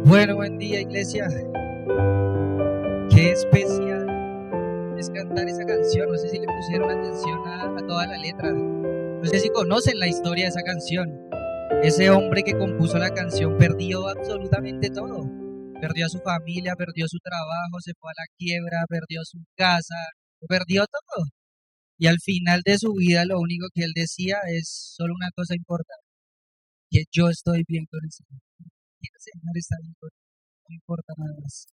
Bueno, buen día, iglesia. Qué especial es cantar esa canción. No sé si le pusieron atención a toda la letra. No sé si conocen la historia de esa canción. Ese hombre que compuso la canción perdió absolutamente todo. Perdió a su familia, perdió su trabajo, se fue a la quiebra, perdió su casa, perdió todo. Y al final de su vida lo único que él decía es solo una cosa importante, que yo estoy bien con el Señor. Que el Señor está bien conmigo, no importa nada más.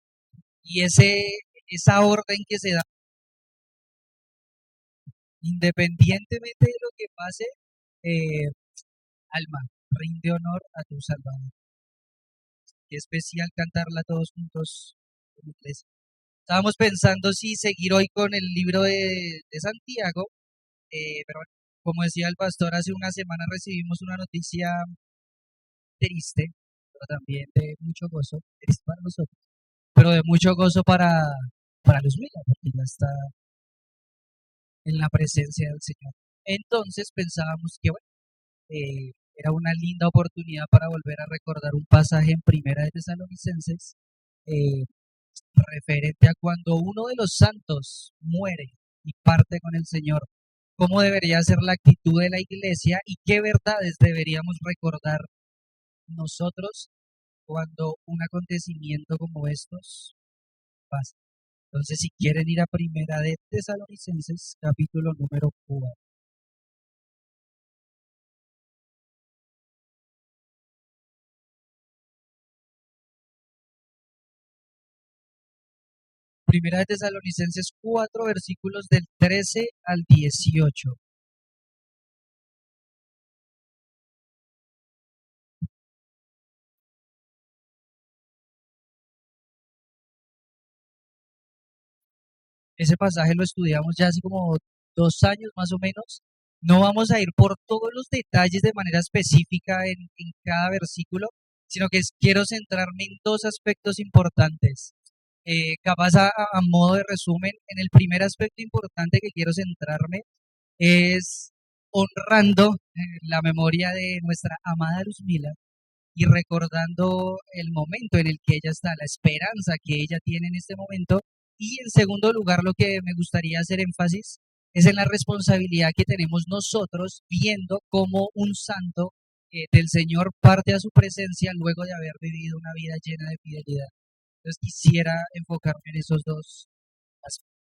Y esa orden que se da, independientemente de lo que pase, eh, alma, rinde honor a tu Salvador. Qué especial cantarla todos juntos en la iglesia. Estábamos pensando si seguir hoy con el libro de Santiago, pero bueno, como decía el pastor, hace una semana recibimos una noticia triste, pero también de mucho gozo, triste para nosotros, pero de mucho gozo para los Mila, porque ya está en la presencia del Señor. Entonces pensábamos que bueno, era una linda oportunidad para volver a recordar un pasaje en Primera de Tesalonicenses, eh, referente a cuando uno de los santos muere y parte con el Señor, cómo debería ser la actitud de la iglesia y qué verdades deberíamos recordar nosotros cuando un acontecimiento como estos pasa. Entonces, si quieren ir a Primera de Tesalonicenses, capítulo número 4. Primera de Tesalonicenses 4, versículos del 13 al 18. Ese pasaje lo estudiamos ya hace como 2 años más o menos. No vamos a ir por todos los detalles de manera específica en cada versículo, sino que quiero centrarme en dos aspectos importantes. Capaz a modo de resumen, en el primer aspecto importante que quiero centrarme es honrando la memoria de nuestra amada Luzmila y recordando el momento en el que ella está, la esperanza que ella tiene en este momento. Y en segundo lugar, lo que me gustaría hacer énfasis es en la responsabilidad que tenemos nosotros viendo cómo un santo del Señor parte a su presencia luego de haber vivido una vida llena de fidelidad. Entonces quisiera enfocarme en esos dos aspectos.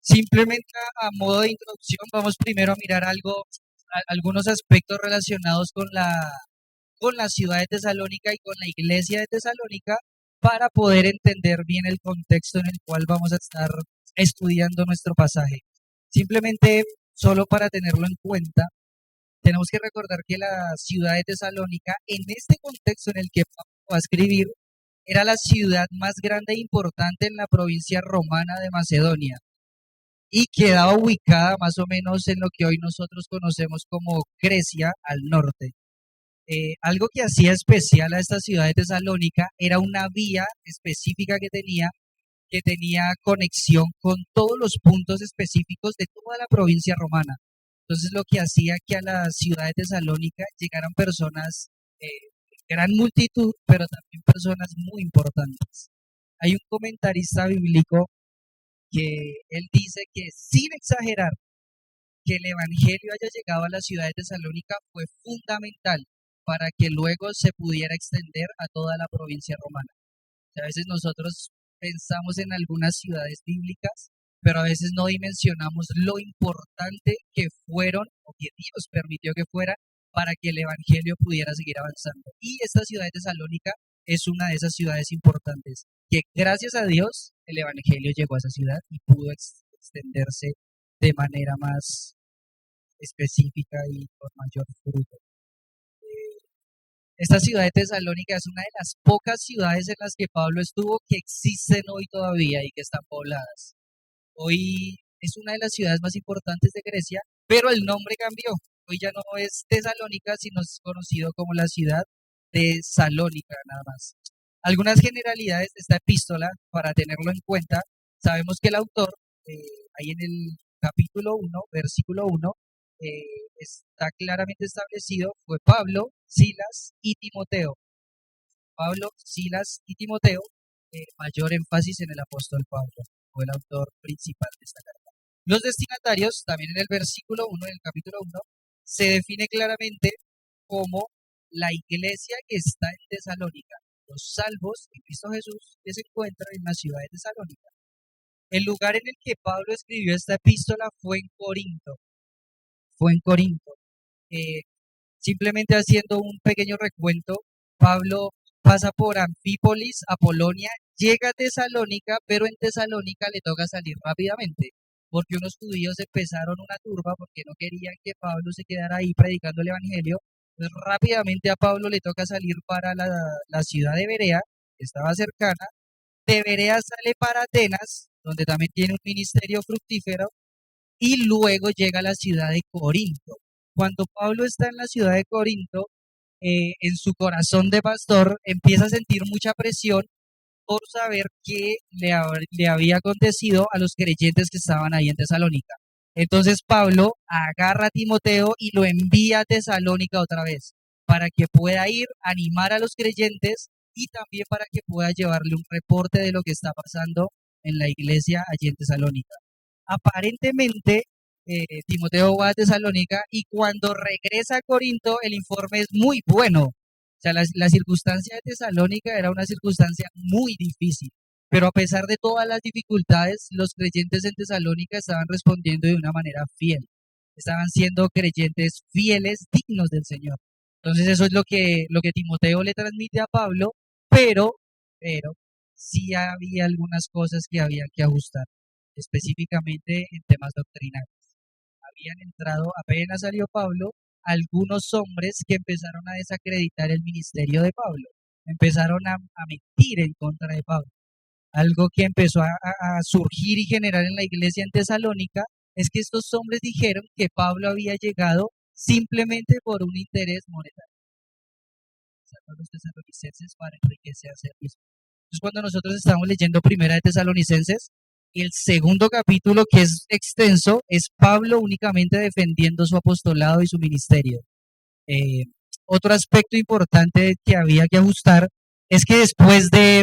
Simplemente a modo de introducción, vamos primero a mirar algunos aspectos relacionados con la ciudad de Tesalónica y con la iglesia de Tesalónica para poder entender bien el contexto en el cual vamos a estar estudiando nuestro pasaje. Simplemente, solo para tenerlo en cuenta, tenemos que recordar que la ciudad de Tesalónica, en este contexto en el que Pablo va a escribir, era la ciudad más grande e importante en la provincia romana de Macedonia y quedaba ubicada más o menos en lo que hoy nosotros conocemos como Grecia al norte. Algo que hacía especial a esta ciudad de Tesalónica era una vía específica que tenía conexión con todos los puntos específicos de toda la provincia romana. Entonces, lo que hacía que a la ciudad de Tesalónica llegaran personas, gran multitud, pero también personas muy importantes. Hay un comentarista bíblico que él dice que, sin exagerar, que el Evangelio haya llegado a la ciudad de Tesalónica fue fundamental para que luego se pudiera extender a toda la provincia romana. O sea, a veces nosotros pensamos en algunas ciudades bíblicas, pero a veces no dimensionamos lo importante que fueron o que Dios permitió que fuera para que el Evangelio pudiera seguir avanzando. Y esta ciudad de Tesalónica es una de esas ciudades importantes, que gracias a Dios el Evangelio llegó a esa ciudad y pudo extenderse de manera más específica y con mayor fruto. Esta ciudad de Tesalónica es una de las pocas ciudades en las que Pablo estuvo que existen hoy todavía y que están pobladas. Hoy es una de las ciudades más importantes de Grecia, pero el nombre cambió. Hoy ya no es Tesalónica, sino es conocido como la ciudad de Salónica, nada más. Algunas generalidades de esta epístola, para tenerlo en cuenta, sabemos que el autor, ahí en el capítulo 1, versículo 1, está claramente establecido, fue Pablo, Silas y Timoteo. Pablo, Silas y Timoteo, mayor énfasis en el apóstol Pablo, fue el autor principal de esta carta. Los destinatarios, también en el versículo 1 del capítulo 1, se define claramente como la iglesia que está en Tesalónica, los salvos en Cristo Jesús que se encuentran en la ciudad de Tesalónica. El lugar en el que Pablo escribió esta epístola fue en Corinto. Fue en Corinto. Eh, Simplemente haciendo un pequeño recuento, Pablo pasa por Anfípolis, Apolonia, llega a Tesalónica, pero en Tesalónica le toca salir rápidamente, porque unos judíos empezaron una turba porque no querían que Pablo se quedara ahí predicando el Evangelio. Entonces rápidamente a Pablo le toca salir para la ciudad de Berea, que estaba cercana. De Berea sale para Atenas, donde también tiene un ministerio fructífero, y luego llega a la ciudad de Corinto. Cuando Pablo está en la ciudad de Corinto, en su corazón de pastor empieza a sentir mucha presión por saber qué le había acontecido a los creyentes que estaban ahí en Tesalónica. Entonces Pablo agarra a Timoteo y lo envía a Tesalónica otra vez, para que pueda ir a animar a los creyentes y también para que pueda llevarle un reporte de lo que está pasando en la iglesia allí en Tesalónica. Aparentemente, Timoteo va a Tesalónica y cuando regresa a Corinto, el informe es muy bueno. O sea, la circunstancia de Tesalónica era una circunstancia muy difícil, pero a pesar de todas las dificultades, los creyentes en Tesalónica estaban respondiendo de una manera fiel. Estaban siendo creyentes fieles, dignos del Señor. Entonces eso es lo que Timoteo le transmite a Pablo, pero sí había algunas cosas que había que ajustar, específicamente en temas doctrinales. Habían entrado, apenas salió Pablo, algunos hombres que empezaron a desacreditar el ministerio de Pablo, empezaron a mentir en contra de Pablo. Algo que empezó a surgir y generar en la iglesia en Tesalónica es que estos hombres dijeron que Pablo había llegado simplemente por un interés monetario, a los tesalonicenses para enriquecerse a mismo. Entonces, cuando nosotros estamos leyendo Primera de Tesalonicenses, el segundo capítulo, que es extenso, es Pablo únicamente defendiendo su apostolado y su ministerio. Eh, Otro aspecto importante que había que ajustar es que después de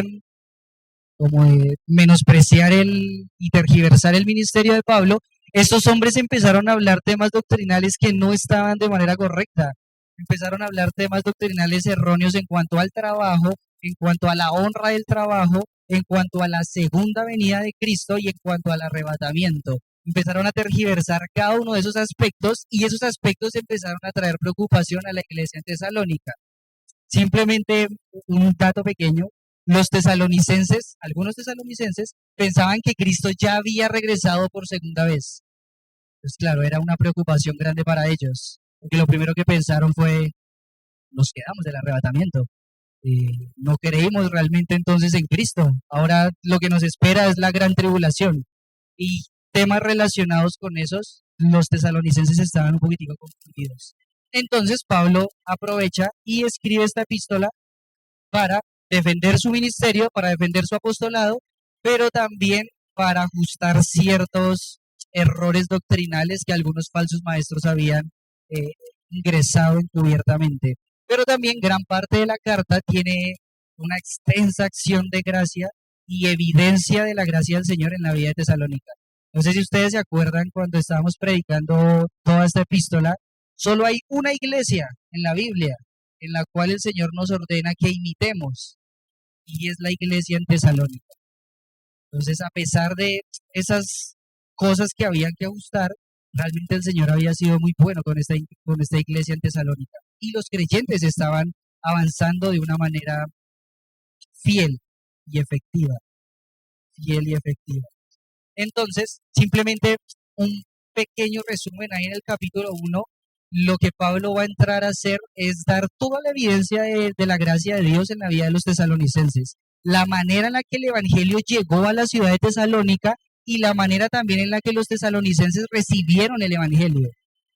como de menospreciar y tergiversar el ministerio de Pablo, estos hombres empezaron a hablar temas doctrinales que no estaban de manera correcta. Empezaron a hablar temas doctrinales erróneos en cuanto al trabajo, en cuanto a la honra del trabajo, en cuanto a la segunda venida de Cristo y en cuanto al arrebatamiento. Empezaron a tergiversar cada uno de esos aspectos y esos aspectos empezaron a traer preocupación a la iglesia en Tesalónica. Simplemente un dato pequeño, los tesalonicenses, algunos tesalonicenses, pensaban que Cristo ya había regresado por segunda vez. Pues claro, era una preocupación grande para ellos, porque lo primero que pensaron fue, nos quedamos del arrebatamiento. No creímos realmente entonces en Cristo. Ahora lo que nos espera es la gran tribulación. Y temas relacionados con esos, los tesalonicenses estaban un poquitico confundidos. Entonces Pablo aprovecha y escribe esta epístola para defender su ministerio, para defender su apostolado, pero también para ajustar ciertos errores doctrinales que algunos falsos maestros habían eh, ingresado encubiertamente. Pero también gran parte de la carta tiene una extensa acción de gracia y evidencia de la gracia del Señor en la vida de Tesalónica. No sé si ustedes se acuerdan cuando estábamos predicando toda esta epístola, solo hay una iglesia en la Biblia en la cual el Señor nos ordena que imitemos, y es la iglesia en Tesalónica. Entonces, a pesar de esas cosas que habían que ajustar, realmente el Señor había sido muy bueno con esta iglesia en Tesalónica. Y los creyentes estaban avanzando de una manera fiel y efectiva. Fiel y efectiva. Entonces, simplemente un pequeño resumen ahí en el capítulo 1. Lo que Pablo va a entrar a hacer es dar toda la evidencia de la gracia de Dios en la vida de los tesalonicenses. La manera en la que el Evangelio llegó a la ciudad de Tesalónica y la manera también en la que los tesalonicenses recibieron el Evangelio.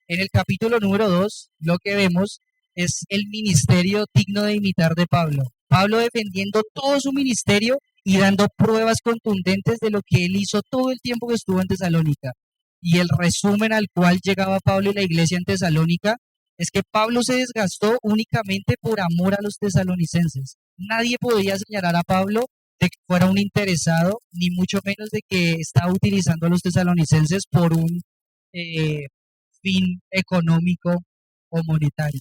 En el capítulo número 2, lo que vemos es el ministerio digno de imitar de Pablo. Pablo defendiendo todo su ministerio y dando pruebas contundentes de lo que él hizo todo el tiempo que estuvo en Tesalónica. Y el resumen al cual llegaba Pablo y la iglesia en Tesalónica es que Pablo se desgastó únicamente por amor a los tesalonicenses. Nadie podía señalar a Pablo de que fuera un interesado, ni mucho menos de que estaba utilizando a los tesalonicenses por un eh, fin económico o monetario.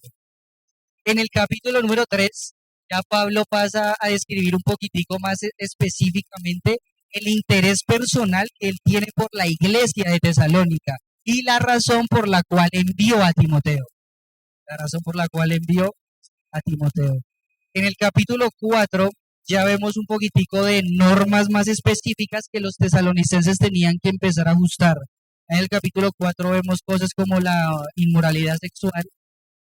En el capítulo número 3, ya Pablo pasa a describir un poquitico más específicamente el interés personal que él tiene por la iglesia de Tesalónica y la razón por la cual envió a Timoteo. La razón por la cual envió a Timoteo. En el capítulo 4 ya vemos un poquitico de normas más específicas que los tesalonicenses tenían que empezar a ajustar. En el capítulo 4 vemos cosas como la inmoralidad sexual,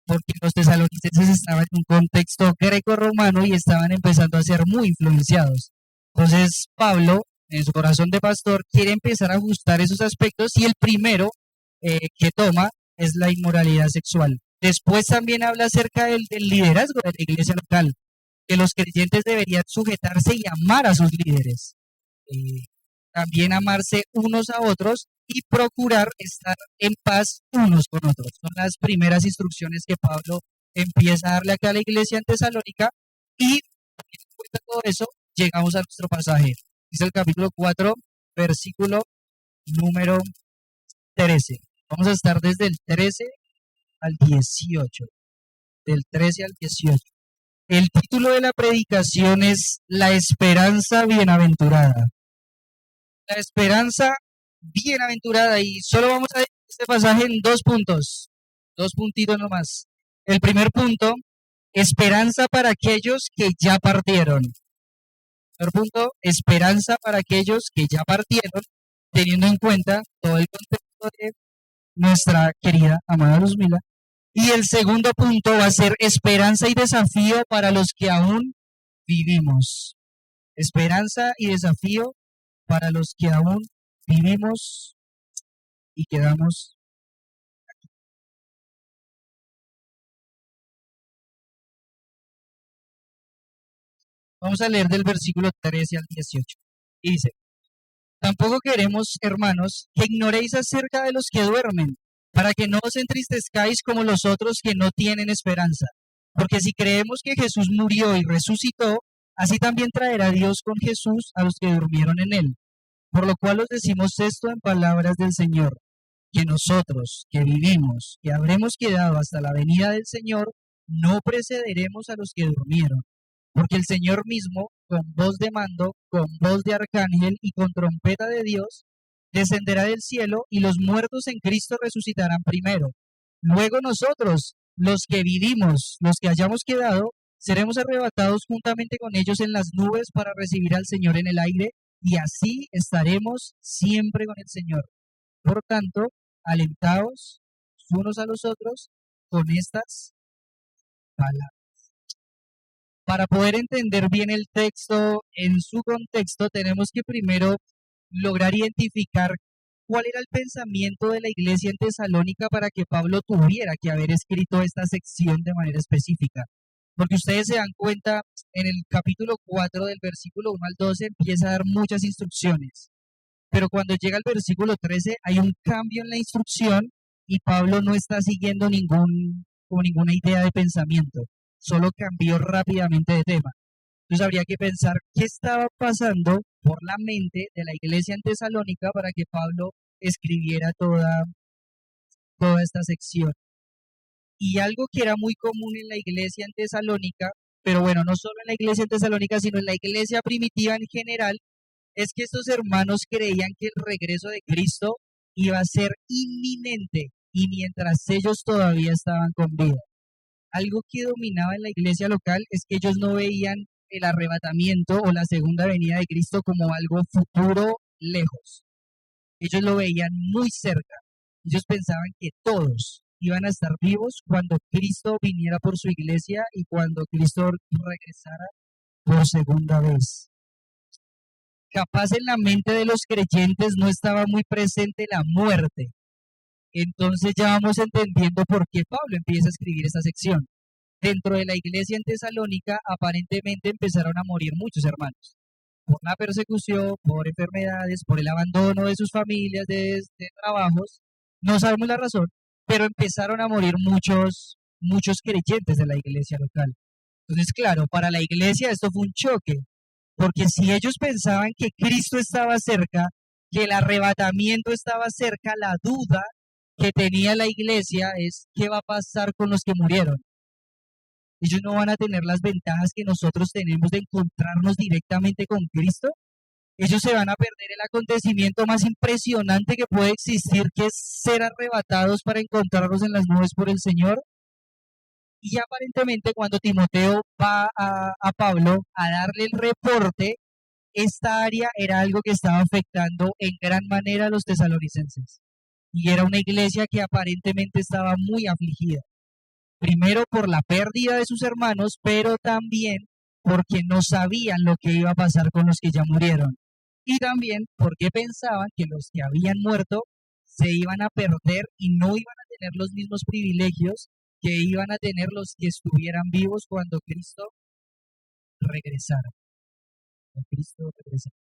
porque los tesalonicenses estaban en un contexto greco-romano y estaban empezando a ser muy influenciados. Entonces Pablo, en su corazón de pastor, quiere empezar a ajustar esos aspectos y el primero que toma es la inmoralidad sexual. Después también habla acerca del liderazgo de la iglesia local, que los creyentes deberían sujetarse y amar a sus líderes. Eh, También amarse unos a otros y procurar estar en paz unos con otros. Son las primeras instrucciones que Pablo empieza a darle acá a la iglesia en Tesalónica y después de todo eso llegamos a nuestro pasaje. Es el capítulo 4, versículo número 13. Vamos a estar desde el 13 al 18. Del 13 al 18. El título de la predicación es La esperanza bienaventurada. La esperanza bienaventurada. Y solo vamos a ver este pasaje en dos puntos. Dos puntitos nomás. El primer punto, esperanza para aquellos que ya partieron. El primer punto, esperanza para aquellos que ya partieron, teniendo en cuenta todo el contexto de nuestra querida amada Luzmila. Y el segundo punto va a ser esperanza y desafío para los que aún vivimos. Esperanza y desafío para los que aún vivimos y quedamos. Vamos a leer del versículo 13 al 18. Y dice, tampoco queremos, hermanos, que ignoréis acerca de los que duermen, para que no os entristezcáis como los otros que no tienen esperanza. Porque si creemos que Jesús murió y resucitó, así también traerá Dios con Jesús a los que durmieron en él. Por lo cual os decimos esto en palabras del Señor, que nosotros que vivimos, que habremos quedado hasta la venida del Señor, no precederemos a los que durmieron. Porque el Señor mismo, con voz de mando, con voz de arcángel y con trompeta de Dios, descenderá del cielo y los muertos en Cristo resucitarán primero. Luego nosotros, los que vivimos, los que hayamos quedado, seremos arrebatados juntamente con ellos en las nubes para recibir al Señor en el aire y así estaremos siempre con el Señor. Por tanto, alentaos unos a los otros con estas palabras. Para poder entender bien el texto en su contexto, tenemos que primero lograr identificar cuál era el pensamiento de la iglesia en Tesalónica para que Pablo tuviera que haber escrito esta sección de manera específica. Porque ustedes se dan cuenta, en el capítulo 4 del versículo 1 al 12 empieza a dar muchas instrucciones. Pero cuando llega al versículo 13 hay un cambio en la instrucción y Pablo no está siguiendo ninguna idea de pensamiento, solo cambió rápidamente de tema. Entonces habría que pensar qué estaba pasando por la mente de la iglesia en Tesalónica para que Pablo escribiera toda esta sección. Y algo que era muy común en la iglesia en Tesalónica, pero bueno, no solo en la iglesia en Tesalónica, sino en la iglesia primitiva en general, es que estos hermanos creían que el regreso de Cristo iba a ser inminente y mientras ellos todavía estaban con vida. Algo que dominaba en la iglesia local es que ellos no veían el arrebatamiento o la segunda venida de Cristo como algo futuro lejos. Ellos lo veían muy cerca. Ellos pensaban que todos iban a estar vivos cuando Cristo viniera por su iglesia y cuando Cristo regresara por segunda vez. Capaz en la mente de los creyentes no estaba muy presente la muerte. Entonces ya vamos entendiendo por qué Pablo empieza a escribir esta sección. Dentro de la iglesia en Tesalónica aparentemente empezaron a morir muchos hermanos. Por la persecución, por enfermedades, por el abandono de sus familias, de trabajos. No sabemos la razón, pero empezaron a morir muchos creyentes de la iglesia local. Entonces, claro, para la iglesia esto fue un choque, porque si ellos pensaban que Cristo estaba cerca, que el arrebatamiento estaba cerca, la duda que tenía la iglesia es qué va a pasar con los que murieron. Ellos no van a tener las ventajas que nosotros tenemos de encontrarnos directamente con Cristo. Ellos se van a perder el acontecimiento más impresionante que puede existir, que es ser arrebatados para encontrarnos en las nubes por el Señor. Y aparentemente cuando Timoteo va a Pablo a darle el reporte, esta área era algo que estaba afectando en gran manera a los tesalonicenses. Y era una iglesia que aparentemente estaba muy afligida. Primero por la pérdida de sus hermanos, pero también porque no sabían lo que iba a pasar con los que ya murieron. Y también porque pensaban que los que habían muerto se iban a perder y no iban a tener los mismos privilegios que iban a tener los que estuvieran vivos cuando Cristo regresara. Cuando Cristo regresara.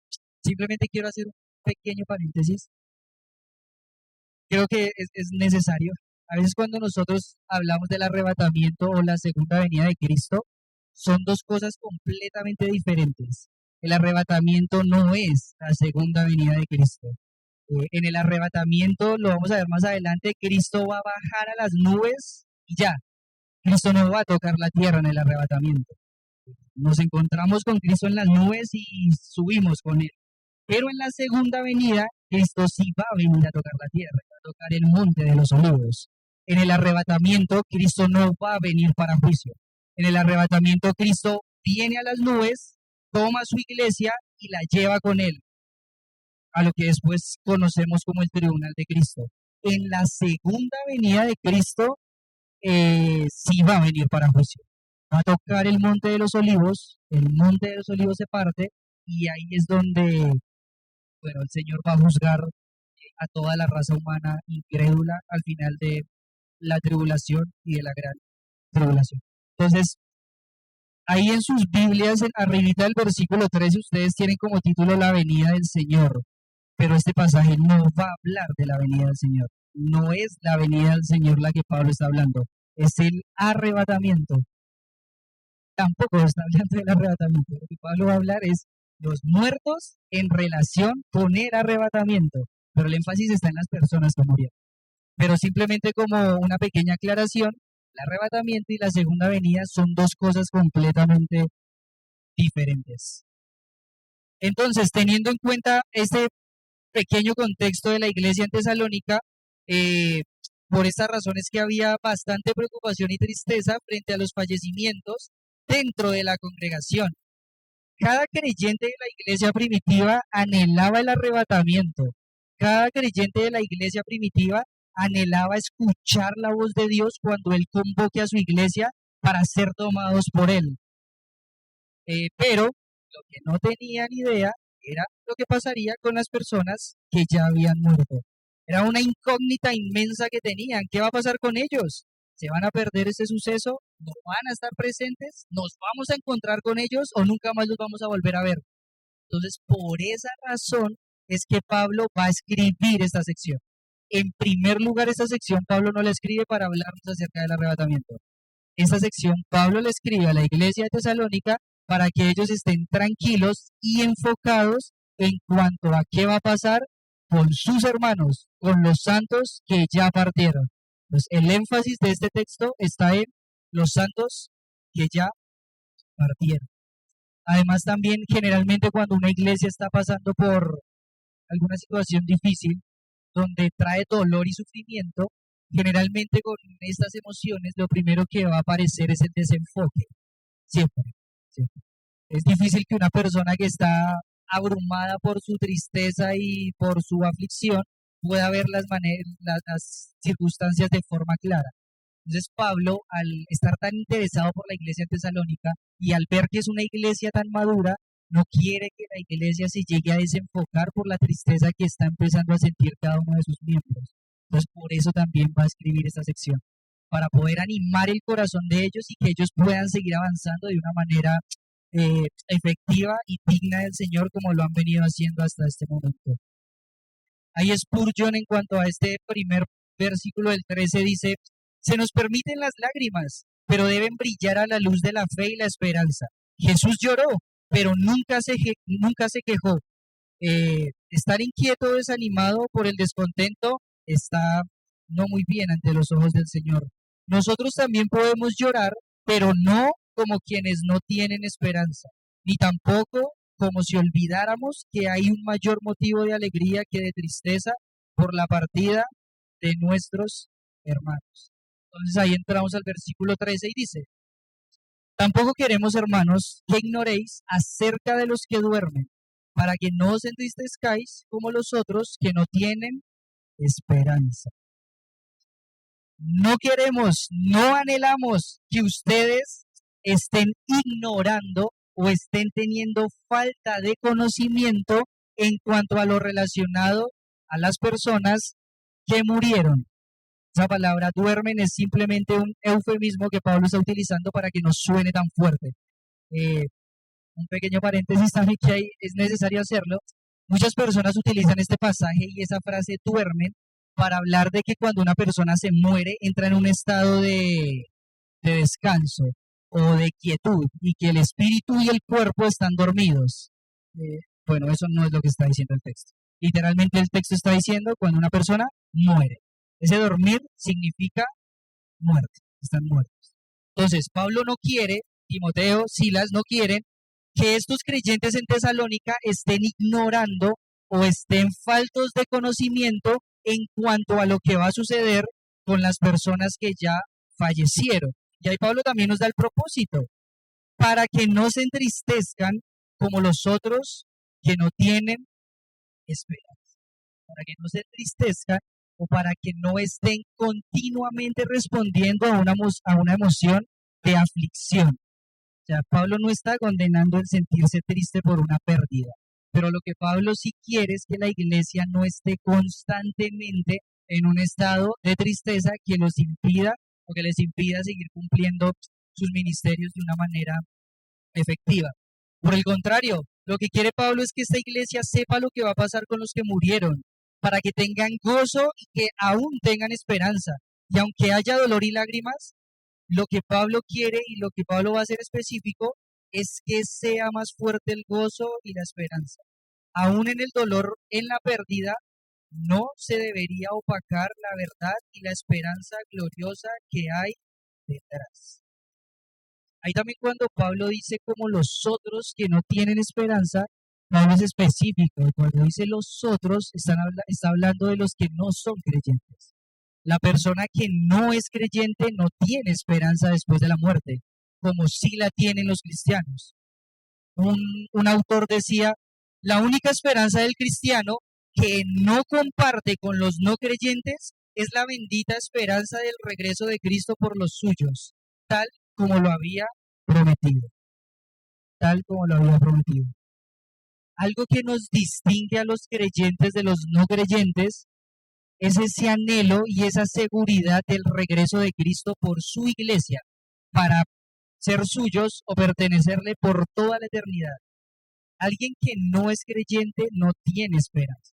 Simplemente quiero hacer un pequeño paréntesis. Creo que es necesario. A veces cuando nosotros hablamos del arrebatamiento o la segunda venida de Cristo, son dos cosas completamente diferentes. El arrebatamiento no es la segunda venida de Cristo. En el arrebatamiento, lo vamos a ver más adelante, Cristo va a bajar a las nubes y ya. Cristo no va a tocar la tierra en el arrebatamiento. Nos encontramos con Cristo en las nubes y subimos con Él. Pero en la segunda venida, Cristo sí va a venir a tocar la tierra, va a tocar el monte de los olivos. En el arrebatamiento, Cristo no va a venir para juicio. En el arrebatamiento, Cristo viene a las nubes, toma su iglesia y la lleva con Él, a lo que después conocemos como el tribunal de Cristo. En la segunda venida de Cristo, sí va a venir para juicio. Va a tocar el monte de los olivos, el monte de los olivos se parte y ahí es donde, bueno, el Señor va a juzgar a toda la raza humana incrédula al final de la tribulación y de la gran tribulación. Entonces, ahí en sus Biblias, arribita del versículo 13, ustedes tienen como título la venida del Señor, pero este pasaje no va a hablar de la venida del Señor. No es la venida del Señor la que Pablo está hablando, es el arrebatamiento. Tampoco está hablando del arrebatamiento. Lo que Pablo va a hablar es los muertos en relación con el arrebatamiento, pero el énfasis está en las personas que murieron. Pero simplemente como una pequeña aclaración, el arrebatamiento y la segunda venida son dos cosas completamente diferentes. Entonces, teniendo en cuenta este pequeño contexto de la iglesia en Tesalónica, por estas razones que había bastante preocupación y tristeza frente a los fallecimientos dentro de la congregación. Cada creyente de la iglesia primitiva anhelaba el arrebatamiento. Cada creyente de la iglesia primitiva anhelaba escuchar la voz de Dios cuando Él convoque a su iglesia para ser tomados por Él. Pero lo que no tenían idea era lo que pasaría con las personas que ya habían muerto. Era una incógnita inmensa que tenían. ¿Qué va a pasar con ellos? ¿Se van a perder ese suceso? ¿No van a estar presentes? ¿Nos vamos a encontrar con ellos o nunca más los vamos a volver a ver? Entonces, por esa razón es que Pablo va a escribir esta sección. En primer lugar, esta sección Pablo no la escribe para hablarnos acerca del arrebatamiento. Esta sección Pablo la escribe a la iglesia de Tesalónica para que ellos estén tranquilos y enfocados en cuanto a qué va a pasar con sus hermanos, con los santos que ya partieron. Entonces, el énfasis de este texto está en los santos que ya partieron. Además, también generalmente cuando una iglesia está pasando por alguna situación difícil, donde trae dolor y sufrimiento, generalmente con estas emociones lo primero que va a aparecer es el desenfoque. Siempre, siempre. Es difícil que una persona que está abrumada por su tristeza y por su aflicción pueda ver las circunstancias de forma clara. Entonces Pablo, al estar tan interesado por la iglesia de Tesalónica y al ver que es una iglesia tan madura, no quiere que la iglesia se llegue a desenfocar por la tristeza que está empezando a sentir cada uno de sus miembros. Entonces por eso también va a escribir esta sección, para poder animar el corazón de ellos y que ellos puedan seguir avanzando de una manera efectiva y digna del Señor como lo han venido haciendo hasta este momento. Ahí Spurgeon en cuanto a este primer versículo del 13 dice: se nos permiten las lágrimas pero deben brillar a la luz de la fe y la esperanza. Jesús lloró, pero nunca se quejó. Estar inquieto o desanimado por el descontento está no muy bien ante los ojos del Señor. Nosotros también podemos llorar, pero no como quienes no tienen esperanza, ni tampoco como si olvidáramos que hay un mayor motivo de alegría que de tristeza por la partida de nuestros hermanos. Entonces ahí entramos al versículo 13 y dice, tampoco queremos, hermanos, que ignoréis acerca de los que duermen, para que no os entristezcáis como los otros que no tienen esperanza. No queremos, no anhelamos que ustedes estén ignorando o estén teniendo falta de conocimiento en cuanto a lo relacionado a las personas que murieron. Esa palabra duermen es simplemente un eufemismo que Pablo está utilizando para que no suene tan fuerte. Eh, un pequeño paréntesis también que es necesario hacerlo. Muchas personas utilizan este pasaje y esa frase duermen para hablar de que cuando una persona se muere entra en un estado de descanso o de quietud y que el espíritu y el cuerpo están dormidos. Bueno, eso no es lo que está diciendo el texto. Literalmente el texto está diciendo cuando una persona muere. Ese dormir significa muerte, están muertos. Entonces, Pablo no quiere, Timoteo, Silas no quieren que estos creyentes en Tesalónica estén ignorando o estén faltos de conocimiento en cuanto a lo que va a suceder con las personas que ya fallecieron. Y ahí Pablo también nos da el propósito, para que no se entristezcan como los otros que no tienen esperanza, para que no se entristezcan o para que no estén continuamente respondiendo a una emoción de aflicción. O sea, Pablo no está condenando el sentirse triste por una pérdida, pero lo que Pablo sí quiere es que la iglesia no esté constantemente en un estado de tristeza que los impida o que les impida seguir cumpliendo sus ministerios de una manera efectiva. Por el contrario, lo que quiere Pablo es que esta iglesia sepa lo que va a pasar con los que murieron, para que tengan gozo y que aún tengan esperanza. Y aunque haya dolor y lágrimas, lo que Pablo quiere y lo que Pablo va a hacer específico es que sea más fuerte el gozo y la esperanza. Aún en el dolor, en la pérdida, no se debería opacar la verdad y la esperanza gloriosa que hay detrás. Ahí también cuando Pablo dice como los otros que no tienen esperanza, Pablo es específico. Y cuando dice los otros, está hablando de los que no son creyentes. La persona que no es creyente no tiene esperanza después de la muerte, como sí la tienen los cristianos. Un autor decía, la única esperanza del cristiano que no comparte con los no creyentes es la bendita esperanza del regreso de Cristo por los suyos, tal como lo había prometido, tal como lo había prometido. Algo que nos distingue a los creyentes de los no creyentes es ese anhelo y esa seguridad del regreso de Cristo por su iglesia para ser suyos o pertenecerle por toda la eternidad. Alguien que no es creyente no tiene esperanza.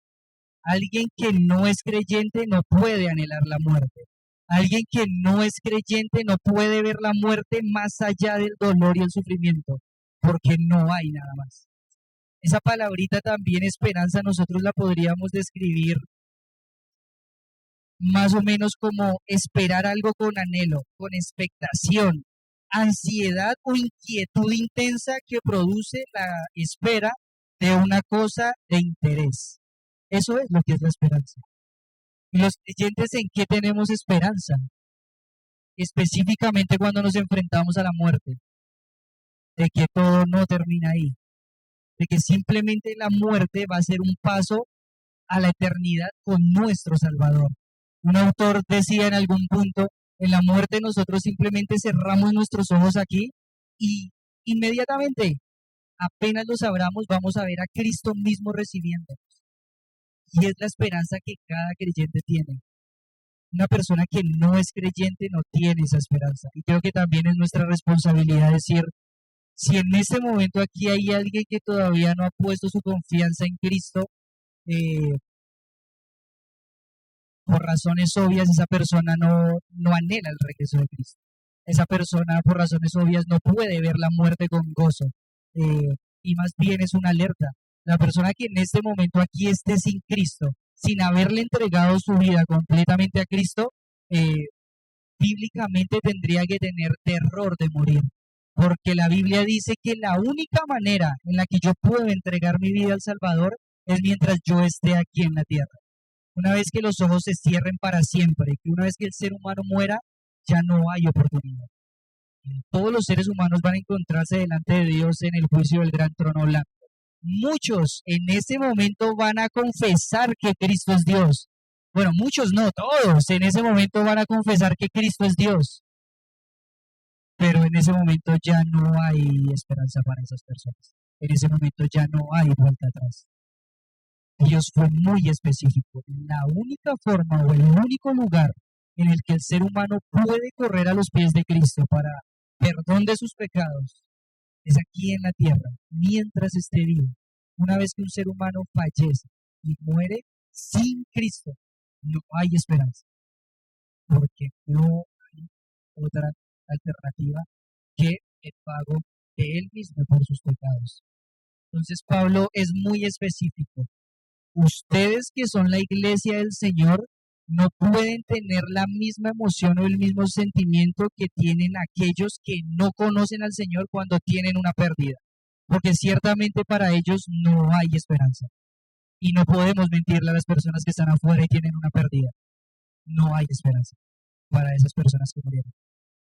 Alguien que no es creyente no puede anhelar la muerte. Alguien que no es creyente no puede ver la muerte más allá del dolor y el sufrimiento, porque no hay nada más. Esa palabrita también, esperanza, nosotros la podríamos describir más o menos como esperar algo con anhelo, con expectación, ansiedad o inquietud intensa que produce la espera de una cosa de interés. Eso es lo que es la esperanza. ¿Y los creyentes en qué tenemos esperanza? Específicamente cuando nos enfrentamos a la muerte, de que todo no termina ahí, de que simplemente la muerte va a ser un paso a la eternidad con nuestro Salvador. Un autor decía en algún punto, en la muerte nosotros simplemente cerramos nuestros ojos aquí y inmediatamente, apenas los abramos, vamos a ver a Cristo mismo recibiendo. Y es la esperanza que cada creyente tiene. Una persona que no es creyente no tiene esa esperanza. Y creo que también es nuestra responsabilidad decir, si en este momento aquí hay alguien que todavía no ha puesto su confianza en Cristo, por razones obvias esa persona no anhela el regreso de Cristo. esa persona por razones obvias no puede ver la muerte con gozo, y más bien es una alerta. La persona que en este momento aquí esté sin Cristo, sin haberle entregado su vida completamente a Cristo, eh, bíblicamente tendría que tener terror de morir, porque la Biblia dice que la única manera en la que yo puedo entregar mi vida al Salvador es mientras yo esté aquí en la tierra. Una vez que los ojos se cierren para siempre, que una vez que el ser humano muera, ya no hay oportunidad. Todos los seres humanos van a encontrarse delante de Dios en el juicio del gran trono blanco. Muchos en ese momento van a confesar que Cristo es Dios. Bueno, muchos no, todos en ese momento van a confesar que Cristo es Dios. Pero en ese momento ya no hay esperanza para esas personas. En ese momento ya no hay vuelta atrás. Dios fue muy específico. La única forma o el único lugar en el que el ser humano puede correr a los pies de Cristo para perdón de sus pecados es aquí en la tierra, mientras esté vivo. Una vez que un ser humano fallece y muere sin Cristo, no hay esperanza, porque no hay otra alternativa que el pago de él mismo por sus pecados. Entonces Pablo es muy específico. Ustedes que son la iglesia del Señor no pueden tener la misma emoción o el mismo sentimiento que tienen aquellos que no conocen al Señor cuando tienen una pérdida, porque ciertamente para ellos no hay esperanza. Y no podemos mentirle a las personas que están afuera y tienen una pérdida. No hay esperanza para esas personas que murieron.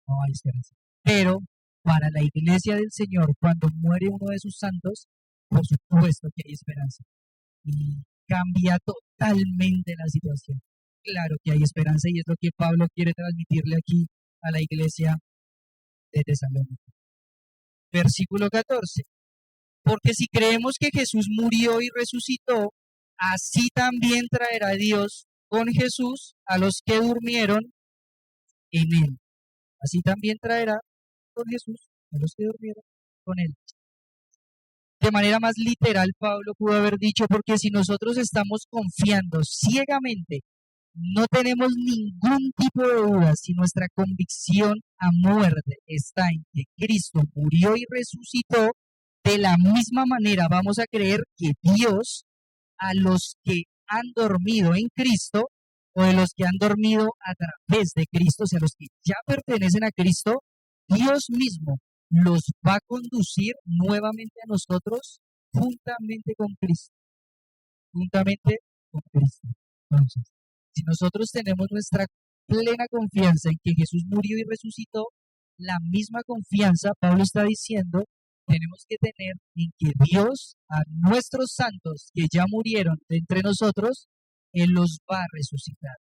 No hay esperanza. Pero para la iglesia del Señor, cuando muere uno de sus santos, por supuesto que hay esperanza. Y cambia totalmente la situación. Claro que hay esperanza y es lo que Pablo quiere transmitirle aquí a la iglesia de Tesalónica. Versículo 14. Porque si creemos que Jesús murió y resucitó, así también traerá Dios con Jesús a los que durmieron en él. Así también traerá con Jesús a los que durmieron con él. De manera más literal, Pablo pudo haber dicho, porque si nosotros estamos confiando ciegamente, no tenemos ningún tipo de duda si nuestra convicción a muerte está en que Cristo murió y resucitó, de la misma manera vamos a creer que Dios a los que han dormido en Cristo o de los que han dormido a través de Cristo, o sea, los que ya pertenecen a Cristo, Dios mismo los va a conducir nuevamente a nosotros juntamente con Cristo. Juntamente con Cristo. Entonces, si nosotros tenemos nuestra plena confianza en que Jesús murió y resucitó, la misma confianza, Pablo está diciendo, tenemos que tener en que Dios a nuestros santos que ya murieron de entre nosotros, Él los va a resucitar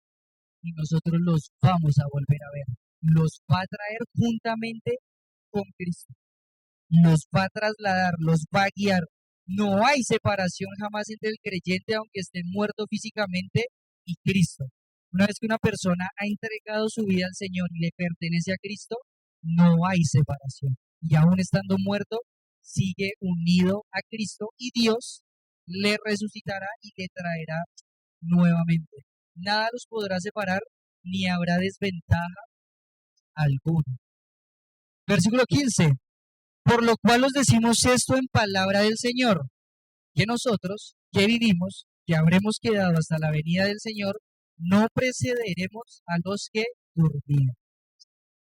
y nosotros los vamos a volver a ver. Los va a traer juntamente con Cristo. Los va a trasladar, los va a guiar. No hay separación jamás entre el creyente, aunque esté muerto físicamente, y Cristo. Una vez que una persona ha entregado su vida al Señor y le pertenece a Cristo, no hay separación. Y aún estando muerto, sigue unido a Cristo y Dios le resucitará y le traerá nuevamente. Nada los podrá separar, ni habrá desventaja alguna. Versículo 15. Por lo cual os decimos esto en palabra del Señor, que nosotros, que vivimos, que habremos quedado hasta la venida del Señor, no precederemos a los que durmieron.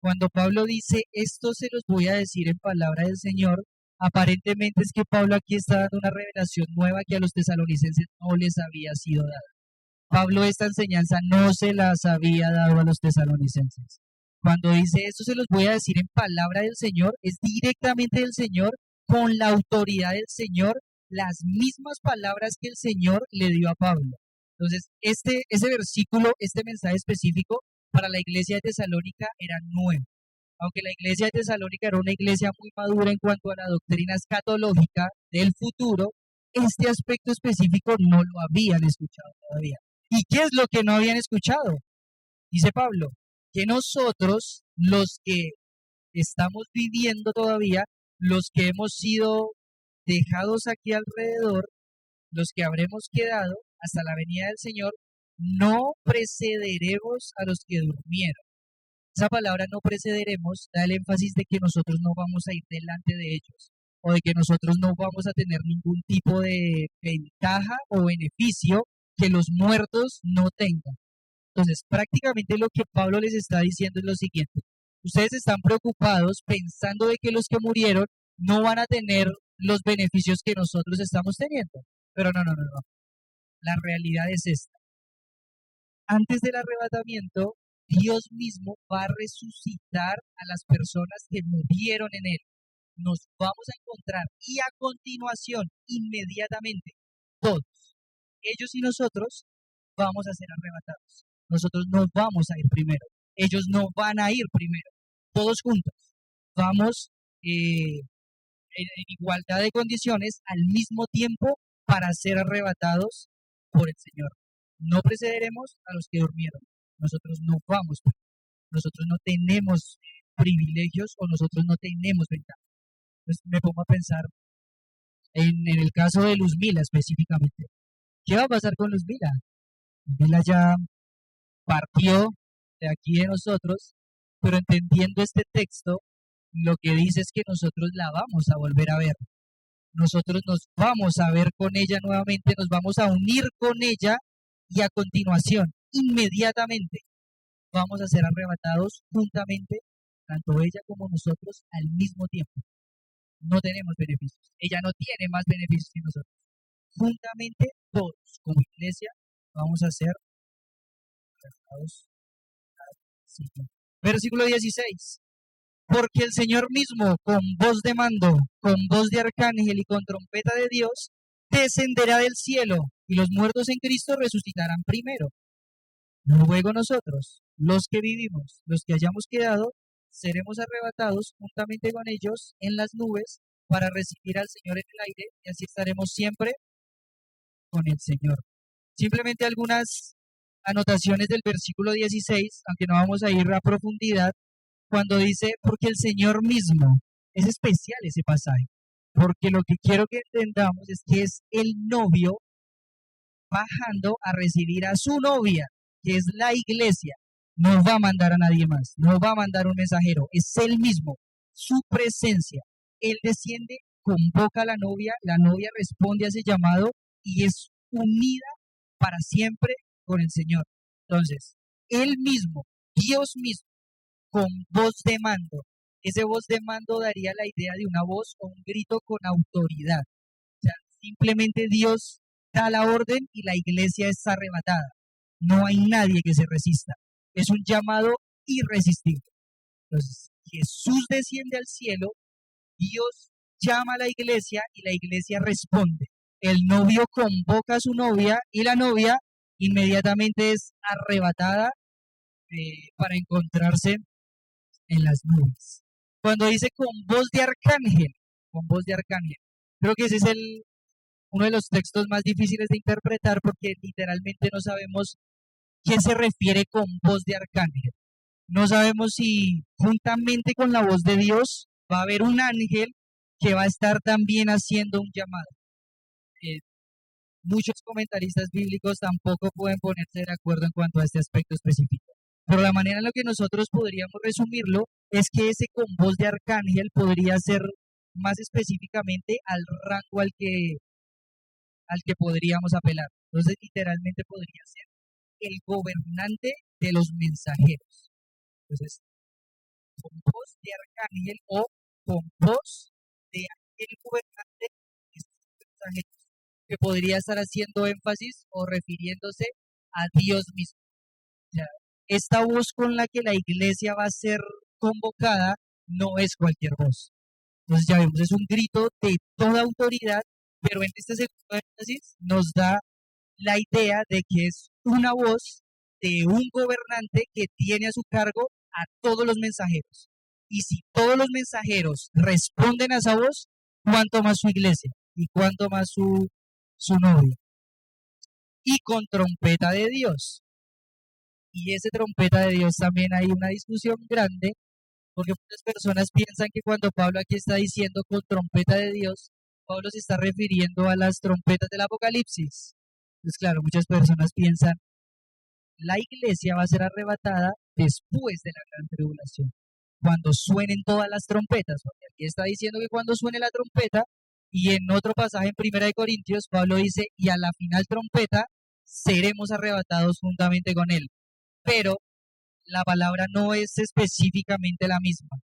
Cuando Pablo dice, esto se los voy a decir en palabra del Señor, aparentemente es que Pablo aquí está dando una revelación nueva que a los tesalonicenses no les había sido dada. Pablo esta enseñanza no se las había dado a los tesalonicenses. Cuando dice esto se los voy a decir en palabra del Señor, es directamente del Señor, con la autoridad del Señor, las mismas palabras que el Señor le dio a Pablo. Entonces, ese versículo, este mensaje específico para la iglesia de Tesalónica era nuevo. Aunque la iglesia de Tesalónica era una iglesia muy madura en cuanto a la doctrina escatológica del futuro, este aspecto específico no lo habían escuchado todavía. ¿Y qué es lo que no habían escuchado? Dice Pablo, que nosotros, los que estamos viviendo todavía, los que hemos sido dejados aquí alrededor, los que habremos quedado hasta la venida del Señor, no precederemos a los que durmieron, Esa palabra no precederemos da el énfasis de que nosotros no vamos a ir delante de ellos o de que nosotros no vamos a tener ningún tipo de ventaja o beneficio que los muertos no tengan. Entonces, prácticamente lo que Pablo les está diciendo es lo siguiente. Ustedes están preocupados pensando de que los que murieron no van a tener los beneficios que nosotros estamos teniendo. Pero no. La realidad es esta. Antes del arrebatamiento, Dios mismo va a resucitar a las personas que murieron en Él. Nos vamos a encontrar y a continuación, inmediatamente, todos, ellos y nosotros, vamos a ser arrebatados. Nosotros no vamos a ir primero. Ellos no van a ir primero. Todos juntos. Vamos en igualdad de condiciones al mismo tiempo para ser arrebatados por el Señor. No precederemos a los que durmieron. Nosotros no vamos. Nosotros no tenemos privilegios o nosotros no tenemos ventaja. Entonces me pongo a pensar en el caso de Luzmila específicamente. ¿Qué va a pasar con Luzmila? Luzmila ya partió de aquí de nosotros, pero entendiendo este texto, lo que dice es que nosotros la vamos a volver a ver. Nosotros nos vamos a ver con ella nuevamente, nos vamos a unir con ella y a continuación, inmediatamente, vamos a ser arrebatados juntamente, tanto ella como nosotros, al mismo tiempo. No tenemos beneficios. Ella no tiene más beneficios que nosotros. Juntamente, todos, como iglesia, vamos a ser arrebatados al Señor. Versículo 16. Porque el Señor mismo, con voz de mando, con voz de arcángel y con trompeta de Dios, descenderá del cielo, y los muertos en Cristo resucitarán primero. Luego nosotros, los que vivimos, los que hayamos quedado, seremos arrebatados juntamente con ellos en las nubes para recibir al Señor en el aire, y así estaremos siempre con el Señor. Simplemente algunas anotaciones del versículo 16, aunque no vamos a ir a profundidad, cuando dice, porque el Señor mismo, es especial ese pasaje, porque lo que quiero que entendamos es que es el novio bajando a recibir a su novia, que es la iglesia. No va a mandar a nadie más, no va a mandar un mensajero, es él mismo, su presencia. Él desciende, convoca a la novia responde a ese llamado y es unida para siempre con el Señor. Entonces, él mismo, Dios mismo, con voz de mando. Ese voz de mando daría la idea de una voz o un grito con autoridad. O sea, simplemente Dios da la orden y la iglesia es arrebatada. No hay nadie que se resista. Es un llamado irresistible. Entonces, Jesús desciende al cielo, Dios llama a la iglesia y la iglesia responde. El novio convoca a su novia y la novia inmediatamente es arrebatada para encontrarse en las nubes. Cuando dice con voz de arcángel, creo que ese es uno de los textos más difíciles de interpretar porque literalmente no sabemos qué se refiere con voz de arcángel. No sabemos si juntamente con la voz de Dios va a haber un ángel que va a estar también haciendo un llamado. Eh, Muchos comentaristas bíblicos tampoco pueden ponerse de acuerdo en cuanto a este aspecto específico. Pero la manera en la que nosotros podríamos resumirlo es que ese con voz de arcángel podría ser más específicamente al rango al que podríamos apelar. Entonces, literalmente podría ser el gobernante de los mensajeros. Entonces, con voz de arcángel o con voz de aquel gobernante de estos mensajeros, que podría estar haciendo énfasis o refiriéndose a Dios mismo. O sea, esta voz con la que la iglesia va a ser convocada no es cualquier voz. Entonces ya vemos, es un grito de toda autoridad, pero en este segundo énfasis nos da la idea de que es una voz de un gobernante que tiene a su cargo a todos los mensajeros. Y si todos los mensajeros responden a esa voz, cuánto más su iglesia y cuánto más su novia. Y con trompeta de Dios. Y ese trompeta de Dios también hay una discusión grande, porque muchas personas piensan que cuando Pablo aquí está diciendo con trompeta de Dios, Pablo se está refiriendo a las trompetas del Apocalipsis. Entonces, claro, muchas personas piensan, la iglesia va a ser arrebatada después de la gran tribulación, cuando suenen todas las trompetas, porque aquí está diciendo que cuando suene la trompeta, y en otro pasaje en Primera de Corintios, Pablo dice, y a la final trompeta seremos arrebatados juntamente con él. Pero la palabra no es específicamente la misma.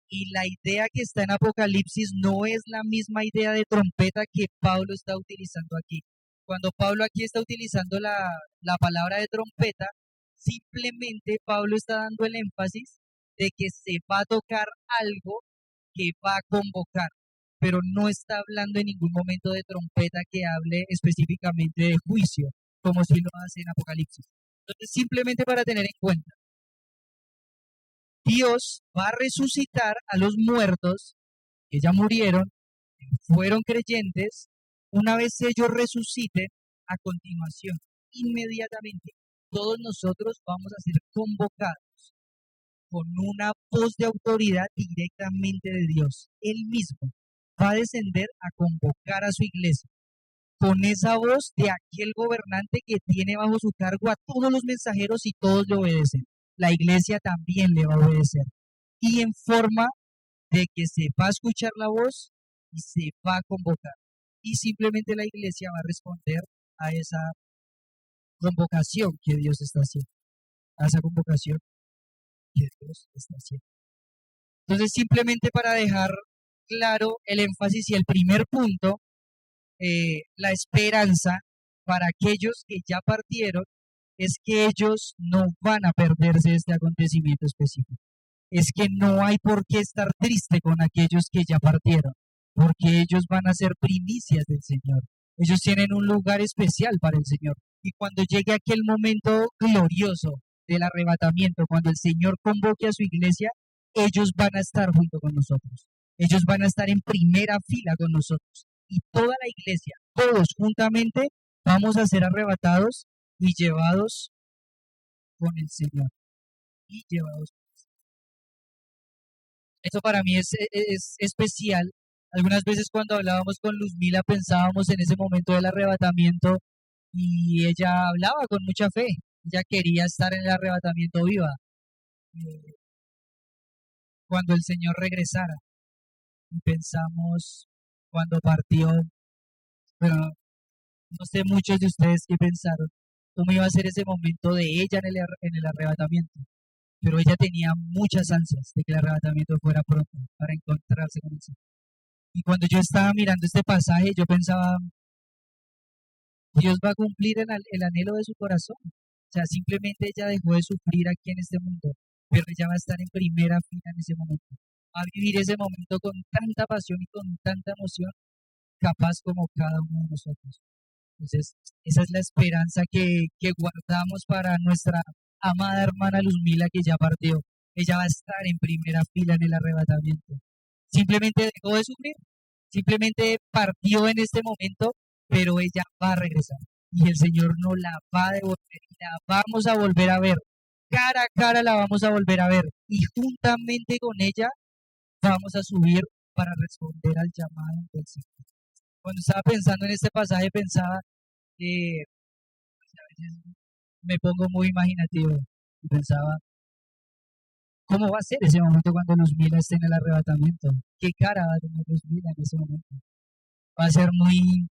Y la idea que está en Apocalipsis no es la misma idea de trompeta que Pablo está utilizando aquí. Cuando Pablo aquí está utilizando la palabra de trompeta, simplemente Pablo está dando el énfasis de que se va a tocar algo que va a convocar, pero no está hablando en ningún momento de trompeta que hable específicamente de juicio, como si lo hace en Apocalipsis. Entonces, simplemente para tener en cuenta, Dios va a resucitar a los muertos que ya murieron, que fueron creyentes. Una vez ellos resuciten, a continuación, inmediatamente, todos nosotros vamos a ser convocados con una voz de autoridad directamente de Dios. Él mismo va a descender a convocar a su iglesia con esa voz de aquel gobernante que tiene bajo su cargo a todos los mensajeros y todos le obedecen. La iglesia también le va a obedecer. Y en forma de que se va a escuchar la voz y se va a convocar. Y simplemente la iglesia va a responder a esa convocación que Dios está haciendo. A esa convocación que Dios está haciendo. Entonces, simplemente para dejar claro el énfasis y el primer punto, la esperanza para aquellos que ya partieron es que ellos no van a perderse este acontecimiento específico. Es que no hay por qué estar triste con aquellos que ya partieron, porque ellos van a ser primicias del Señor. Ellos tienen un lugar especial para el Señor. Y cuando llegue aquel momento glorioso del arrebatamiento, cuando el Señor convoque a su iglesia, ellos van a estar junto con nosotros. Ellos van a estar en primera fila con nosotros. Y toda la iglesia, todos juntamente, vamos a ser arrebatados y llevados con el Señor. Y llevados. Eso para mí es especial. Algunas veces cuando hablábamos con Luzmila pensábamos en ese momento del arrebatamiento y ella hablaba con mucha fe. Ella quería estar en el arrebatamiento viva cuando el Señor regresara. Y pensamos cuando partió, pero no sé muchos de ustedes qué pensaron, cómo iba a ser ese momento de ella en el arrebatamiento. Pero ella tenía muchas ansias de que el arrebatamiento fuera pronto para encontrarse con el Señor. Y cuando yo estaba mirando este pasaje, yo pensaba, Dios va a cumplir el anhelo de su corazón. O sea, simplemente ella dejó de sufrir aquí en este mundo, pero ella va a estar en primera fila en ese momento. Va a vivir ese momento con tanta pasión y con tanta emoción, capaz como cada uno de nosotros. Entonces, esa es la esperanza que guardamos para nuestra amada hermana Luzmila que ya partió. Ella va a estar en primera fila en el arrebatamiento. Simplemente dejó de sufrir, simplemente partió en este momento, pero ella va a regresar. Y el Señor no la va a devolver y la vamos a volver a ver. Cara a cara la vamos a volver a ver. Y juntamente con ella vamos a subir para responder al llamado del Señor. Cuando estaba pensando en este pasaje, pensaba que a veces me pongo muy imaginativo y pensaba, ¿cómo va a ser ese momento cuando Luzmila esté en el arrebatamiento? ¿Qué cara va a tener Luzmila en ese momento? Va a ser muy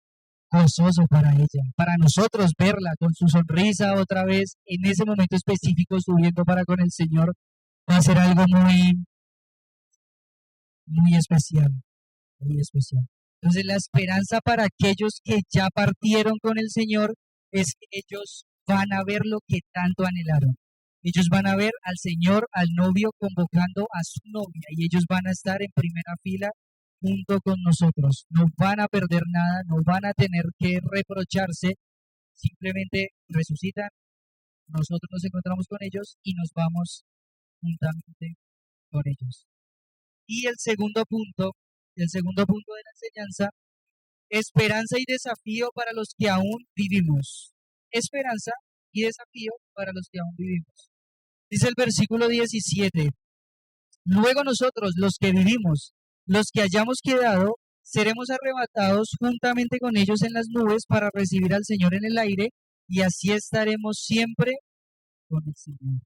gozoso para ella, para nosotros verla con su sonrisa otra vez en ese momento específico subiendo para con el Señor, va a ser algo muy especial, muy especial. Entonces la esperanza para aquellos que ya partieron con el Señor es que ellos van a ver lo que tanto anhelaron. Ellos van a ver al Señor, al novio, convocando a su novia y ellos van a estar en primera fila junto con nosotros. No van a perder nada, no van a tener que reprocharse, simplemente resucitan, nosotros nos encontramos con ellos y nos vamos juntamente con ellos. Y el segundo punto de la enseñanza, esperanza y desafío para los que aún vivimos. Esperanza y desafío para los que aún vivimos. Dice el versículo 17, luego nosotros, los que vivimos, los que hayamos quedado, seremos arrebatados juntamente con ellos en las nubes para recibir al Señor en el aire y así estaremos siempre con el Señor.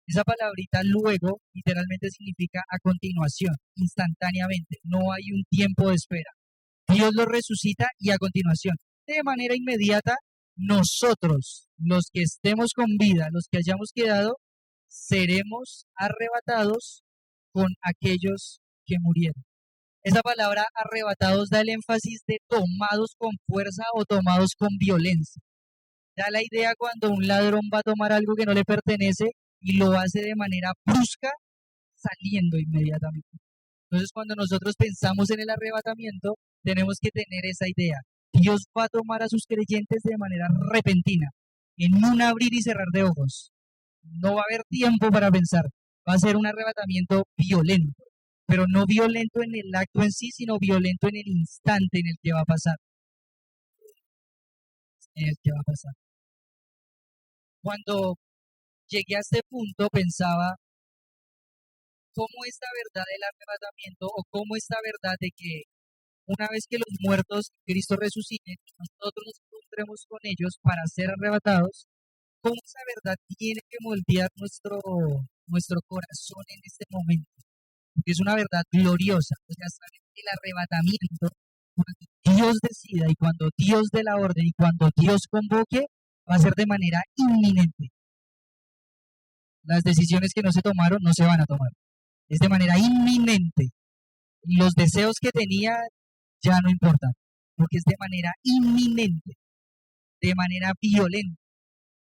Esa palabrita luego literalmente significa a continuación, instantáneamente. No hay un tiempo de espera. Dios lo resucita y a continuación, de manera inmediata, nosotros, los que estemos con vida, los que hayamos quedado, seremos arrebatados con aquellos que murieron. Esa palabra arrebatados da el énfasis de tomados con fuerza o tomados con violencia. Da la idea cuando un ladrón va a tomar algo que no le pertenece y lo hace de manera brusca, saliendo inmediatamente. Entonces, cuando nosotros pensamos en el arrebatamiento, tenemos que tener esa idea. Dios va a tomar a sus creyentes de manera repentina, en un abrir y cerrar de ojos. No va a haber tiempo para pensar. Va a ser un arrebatamiento violento, pero no violento en el acto en sí, sino violento en el instante en el que va a pasar. En el que va a pasar. Cuando llegué a este punto, pensaba cómo esta verdad del arrebatamiento o cómo esta verdad de que una vez que los muertos Cristo resuciten, nosotros nos encontremos con ellos para ser arrebatados, cómo esa verdad tiene que moldear nuestro corazón en este momento, porque es una verdad gloriosa. O sea, saber que el arrebatamiento, cuando Dios decida y cuando Dios dé la orden y cuando Dios convoque, va a ser de manera inminente. Las decisiones que no se tomaron no se van a tomar. Es de manera inminente. Los deseos que tenía ya no importan, porque es de manera inminente, de manera violenta,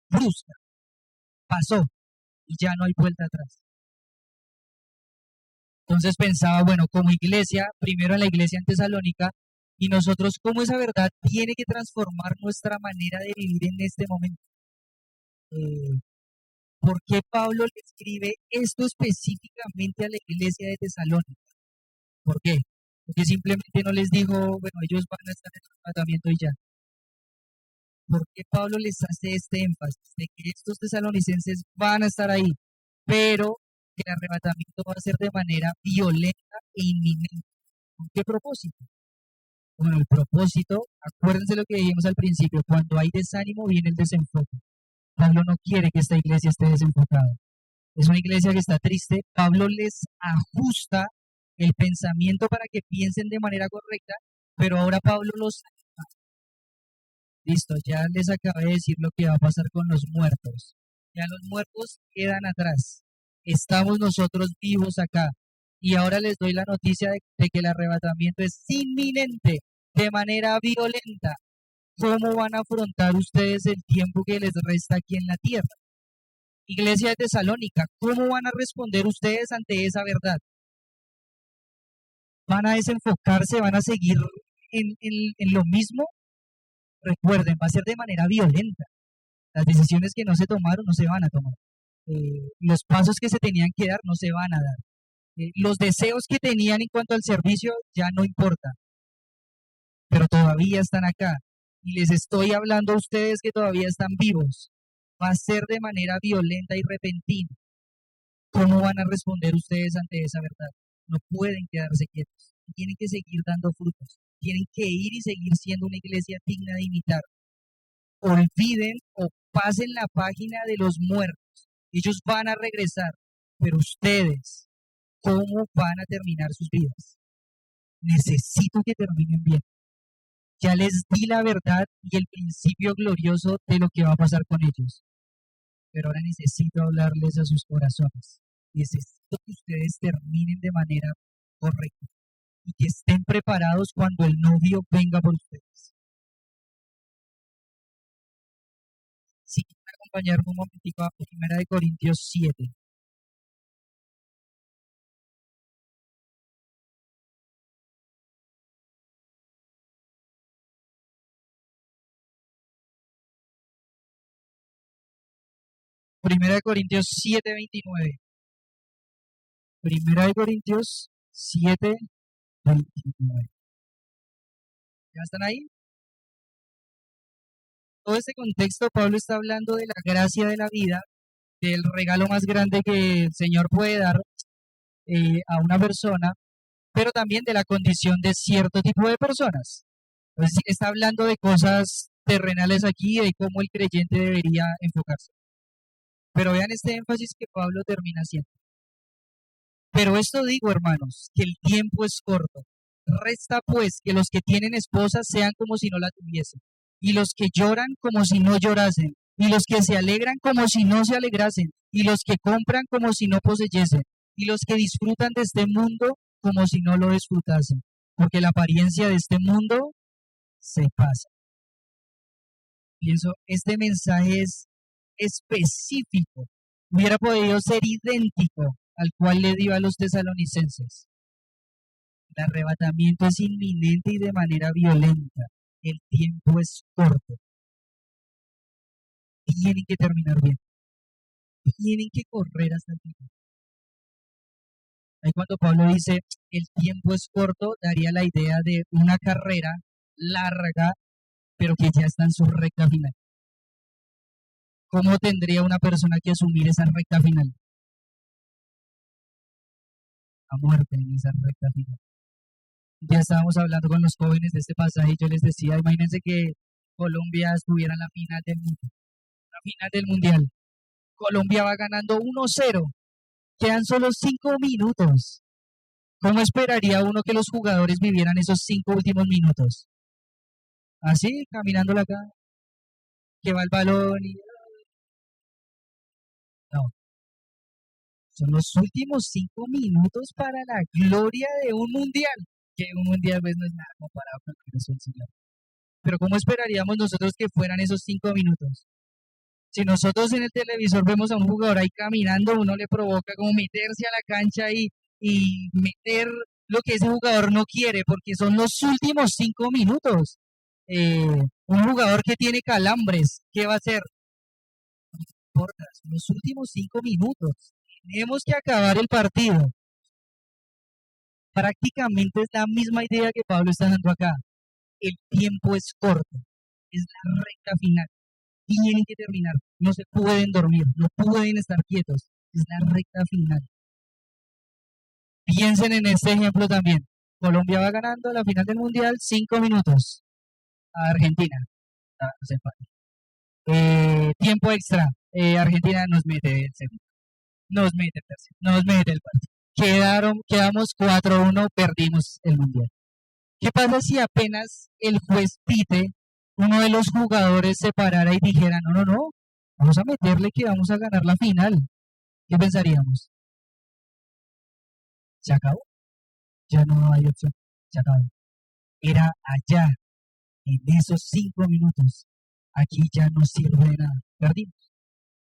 brusca. Pasó y ya no hay vuelta atrás. Entonces pensaba, bueno, como iglesia, primero en la iglesia en Tesalónica, y nosotros cómo esa verdad tiene que transformar nuestra manera de vivir en este momento. ¿Por qué Pablo le escribe esto específicamente a la iglesia de Tesalónica? ¿Por qué? Porque simplemente no les dijo, bueno, ellos van a estar en el tratamiento y ya. ¿Por qué Pablo les hace este énfasis de que estos tesalonicenses van a estar ahí, pero que el arrebatamiento va a ser de manera violenta e inminente? ¿Con qué propósito? Bueno, el propósito, acuérdense lo que dijimos al principio, cuando hay desánimo viene el desenfoque. Pablo no quiere que esta iglesia esté desenfocada. Es una iglesia que está triste. Pablo les ajusta el pensamiento para que piensen de manera correcta, pero ahora Pablo los... Listo, ya les acabé de decir lo que va a pasar con los muertos. Ya los muertos quedan atrás. Estamos nosotros vivos acá. Y ahora les doy la noticia de que el arrebatamiento es inminente, de manera violenta. ¿Cómo van a afrontar ustedes el tiempo que les resta aquí en la tierra? Iglesia de Tesalónica, ¿cómo van a responder ustedes ante esa verdad? ¿Van a desenfocarse? ¿Van a seguir en lo mismo? Recuerden, va a ser de manera violenta. Las decisiones que no se tomaron no se van a tomar. Los pasos que se tenían que dar no se van a dar. Los deseos que tenían en cuanto al servicio ya no importan, pero todavía están acá. Y les estoy hablando a ustedes que todavía están vivos. Va a ser de manera violenta y repentina. ¿Cómo van a responder ustedes ante esa verdad? No pueden quedarse quietos. Tienen que seguir dando frutos. Tienen que ir y seguir siendo una iglesia digna de imitar. Olviden o pasen la página de los muertos. Ellos van a regresar, pero ustedes, ¿cómo van a terminar sus vidas? Necesito que terminen bien. Ya les di la verdad y el principio glorioso de lo que va a pasar con ellos. Pero ahora necesito hablarles a sus corazones. Necesito que ustedes terminen de manera correcta y que estén preparados cuando el novio venga por ustedes. Si quieren acompañarme un momentico a 1 Corintios 7. Primera de Corintios 7:29. Primera de Corintios 7:29. ¿Ya están ahí? Todo este contexto, Pablo está hablando de la gracia de la vida, del regalo más grande que el Señor puede dar a una persona, pero también de la condición de cierto tipo de personas. Entonces, está hablando de cosas terrenales aquí, de cómo el creyente debería enfocarse. Pero vean este énfasis que Pablo termina haciendo. Pero esto digo, hermanos, que el tiempo es corto. Resta pues que los que tienen esposas sean como si no la tuviesen, y los que lloran como si no llorasen, y los que se alegran como si no se alegrasen, y los que compran como si no poseyesen, y los que disfrutan de este mundo como si no lo disfrutasen, porque la apariencia de este mundo se pasa. Pienso, este mensaje es específico, hubiera podido ser idéntico al cual le dio a los tesalonicenses. El arrebatamiento es inminente y de manera violenta. El tiempo es corto. Tienen que terminar bien. Tienen que correr hasta el final. Ahí cuando Pablo dice el tiempo es corto, daría la idea de una carrera larga, pero que ya está en su recta final. ¿Cómo tendría una persona que asumir esa recta final? A muerte en esa recta final. Ya estábamos hablando con los jóvenes de este pasaje y yo les decía, imagínense que Colombia estuviera en la final del mundo, la final del mundial. Colombia va ganando 1-0, quedan solo 5 minutos. ¿Cómo esperaría uno que los jugadores vivieran esos 5 últimos minutos? Así, caminando acá, que va el balón y... No, son los últimos 5 minutos para la gloria de un mundial, que un mundial pues no es nada comparado con lo que es el Señor. Pero ¿cómo esperaríamos nosotros que fueran esos 5 minutos? Si nosotros en el televisor vemos a un jugador ahí caminando, uno le provoca como meterse a la cancha y meter lo que ese jugador no quiere, porque son los últimos 5 minutos. Un jugador que tiene calambres, ¿qué va a hacer? No importa, son los últimos 5 minutos. Tenemos que acabar el partido. Prácticamente es la misma idea que Pablo está dando acá. El tiempo es corto, es la recta final. Tienen que terminar, no se pueden dormir, no pueden estar quietos, es la recta final. Piensen en este ejemplo también. Colombia va ganando la final del Mundial 5 minutos a Argentina. No se empate. Tiempo extra. Argentina nos mete el segundo, nos mete el tercero, nos mete el partido. Quedamos 4-1, perdimos el Mundial. ¿Qué pasa si apenas el juez pite, uno de los jugadores se parara y dijera, no, no, no, vamos a meterle que vamos a ganar la final? ¿Qué pensaríamos? Se acabó, ya no hay opción, se acabó. Era allá, en esos 5 minutos. Aquí ya no sirve de nada, perdimos,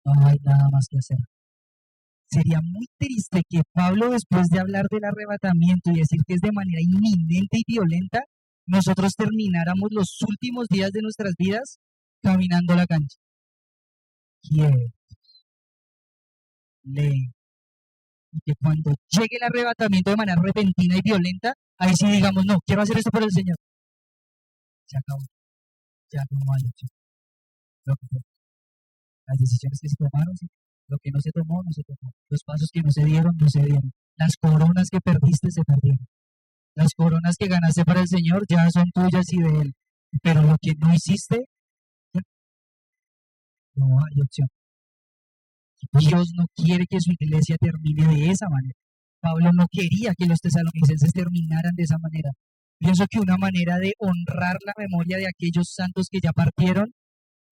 no hay nada más que hacer. Sería muy triste que Pablo, después de hablar del arrebatamiento y decir que es de manera inminente y violenta, nosotros termináramos los últimos días de nuestras vidas caminando la cancha. Quiere, lee, y que cuando llegue el arrebatamiento de manera repentina y violenta, ahí sí digamos, no, quiero hacer esto por el Señor. Se acabó, ya no hay opción. Lo que fue. Las decisiones que se tomaron, sí. Lo que no se tomó, no se tomó. Los pasos que no se dieron, no se dieron. Las coronas que perdiste, se perdieron. Las coronas que ganaste para el Señor ya son tuyas y de Él. Pero lo que no hiciste, no hay opción. Dios no quiere que su iglesia termine de esa manera. Pablo no quería que los tesalonicenses terminaran de esa manera. Pienso que una manera de honrar la memoria de aquellos santos que ya partieron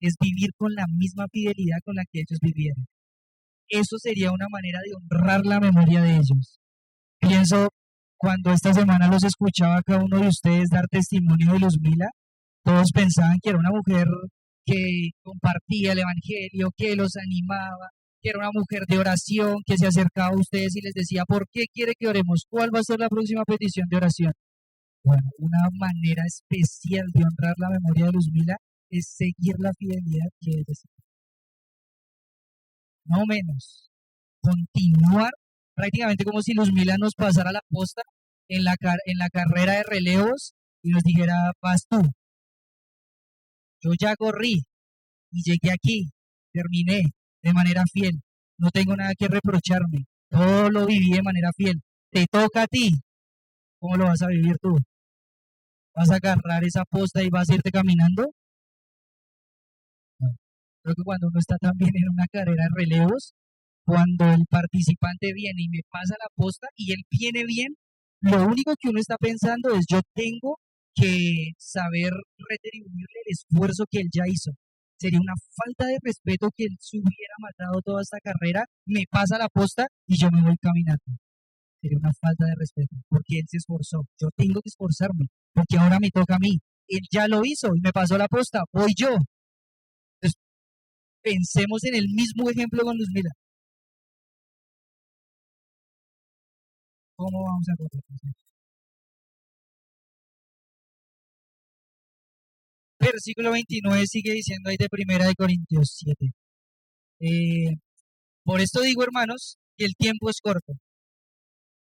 es vivir con la misma fidelidad con la que ellos vivieron. Eso sería una manera de honrar la memoria de ellos. Pienso, cuando esta semana los escuchaba a cada uno de ustedes dar testimonio de Luzmila, todos pensaban que era una mujer que compartía el evangelio, que los animaba, que era una mujer de oración, que se acercaba a ustedes y les decía, ¿por qué quiere que oremos? ¿Cuál va a ser la próxima petición de oración? Bueno, una manera especial de honrar la memoria de Luzmila es seguir la fidelidad que ella tiene. No menos. Continuar prácticamente como si Luzmila nos pasara la posta en la carrera de relevos y nos dijera, vas tú, yo ya corrí y llegué aquí, terminé de manera fiel, no tengo nada que reprocharme, todo lo viví de manera fiel, te toca a ti, ¿cómo lo vas a vivir tú? ¿Vas a agarrar esa posta y vas a irte caminando? No. Creo que cuando uno está también en una carrera de relevos, cuando el participante viene y me pasa la posta y él viene bien, lo único que uno está pensando es yo tengo que saber retribuirle el esfuerzo que él ya hizo. Sería una falta de respeto que él se hubiera matado toda esta carrera, me pasa la posta y yo me voy caminando. Sería una falta de respeto, porque él se esforzó. Yo tengo que esforzarme, porque ahora me toca a mí. Él ya lo hizo y me pasó la posta, voy yo. Entonces, pensemos en el mismo ejemplo con Luzmila. ¿Cómo vamos a correr? Versículo 29 sigue diciendo ahí de Primera de Corintios 7. Eh, por esto digo, hermanos, que el tiempo es corto.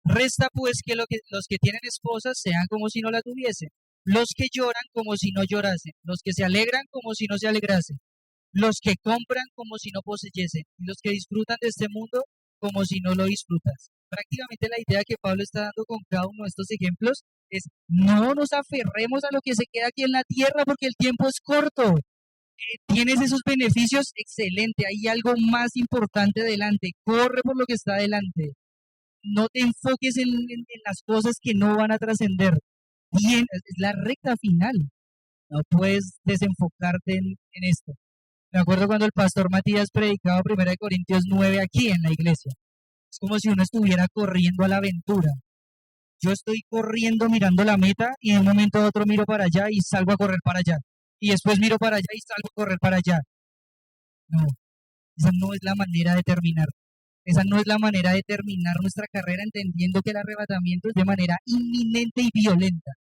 Resta pues que, los que tienen esposas sean como si no la tuviesen, los que lloran como si no llorasen, los que se alegran como si no se alegrasen, los que compran como si no poseyesen, y los que disfrutan de este mundo como si no lo disfrutas. Prácticamente la idea que Pablo está dando con cada uno de estos ejemplos es no nos aferremos a lo que se queda aquí en la tierra porque el tiempo es corto. Tienes esos beneficios, excelente, hay algo más importante delante, corre por lo que está delante. No te enfoques en las cosas que no van a trascender. Bien, es la recta final. No puedes desenfocarte en esto. Me acuerdo cuando el pastor Matías predicaba 1 Corintios 9 aquí en la iglesia. Es como si uno estuviera corriendo a la aventura. Yo estoy corriendo mirando la meta y en un momento a otro miro para allá y salgo a correr para allá. Y después miro para allá y salgo a correr para allá. No, esa no es la manera de terminar. Esa no es la manera de terminar nuestra carrera entendiendo que el arrebatamiento es de manera inminente y violenta.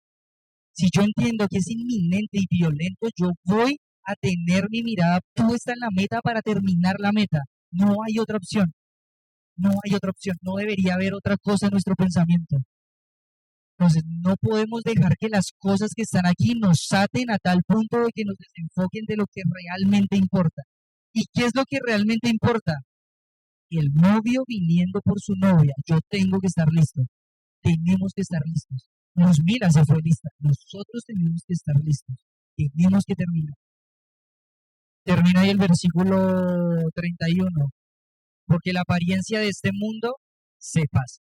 Si yo entiendo que es inminente y violento, yo voy a tener mi mirada puesta en la meta para terminar la meta. No hay otra opción. No hay otra opción. No debería haber otra cosa en nuestro pensamiento. Entonces, no podemos dejar que las cosas que están aquí nos aten a tal punto de que nos desenfoquen de lo que realmente importa. ¿Y qué es lo que realmente importa? El novio viniendo por su novia. Yo tengo que estar listo. Tenemos que estar listos. Luzmila se fue lista. Nosotros tenemos que estar listos. Tenemos que terminar. Termina ahí el versículo 31. Porque la apariencia de este mundo se pasa.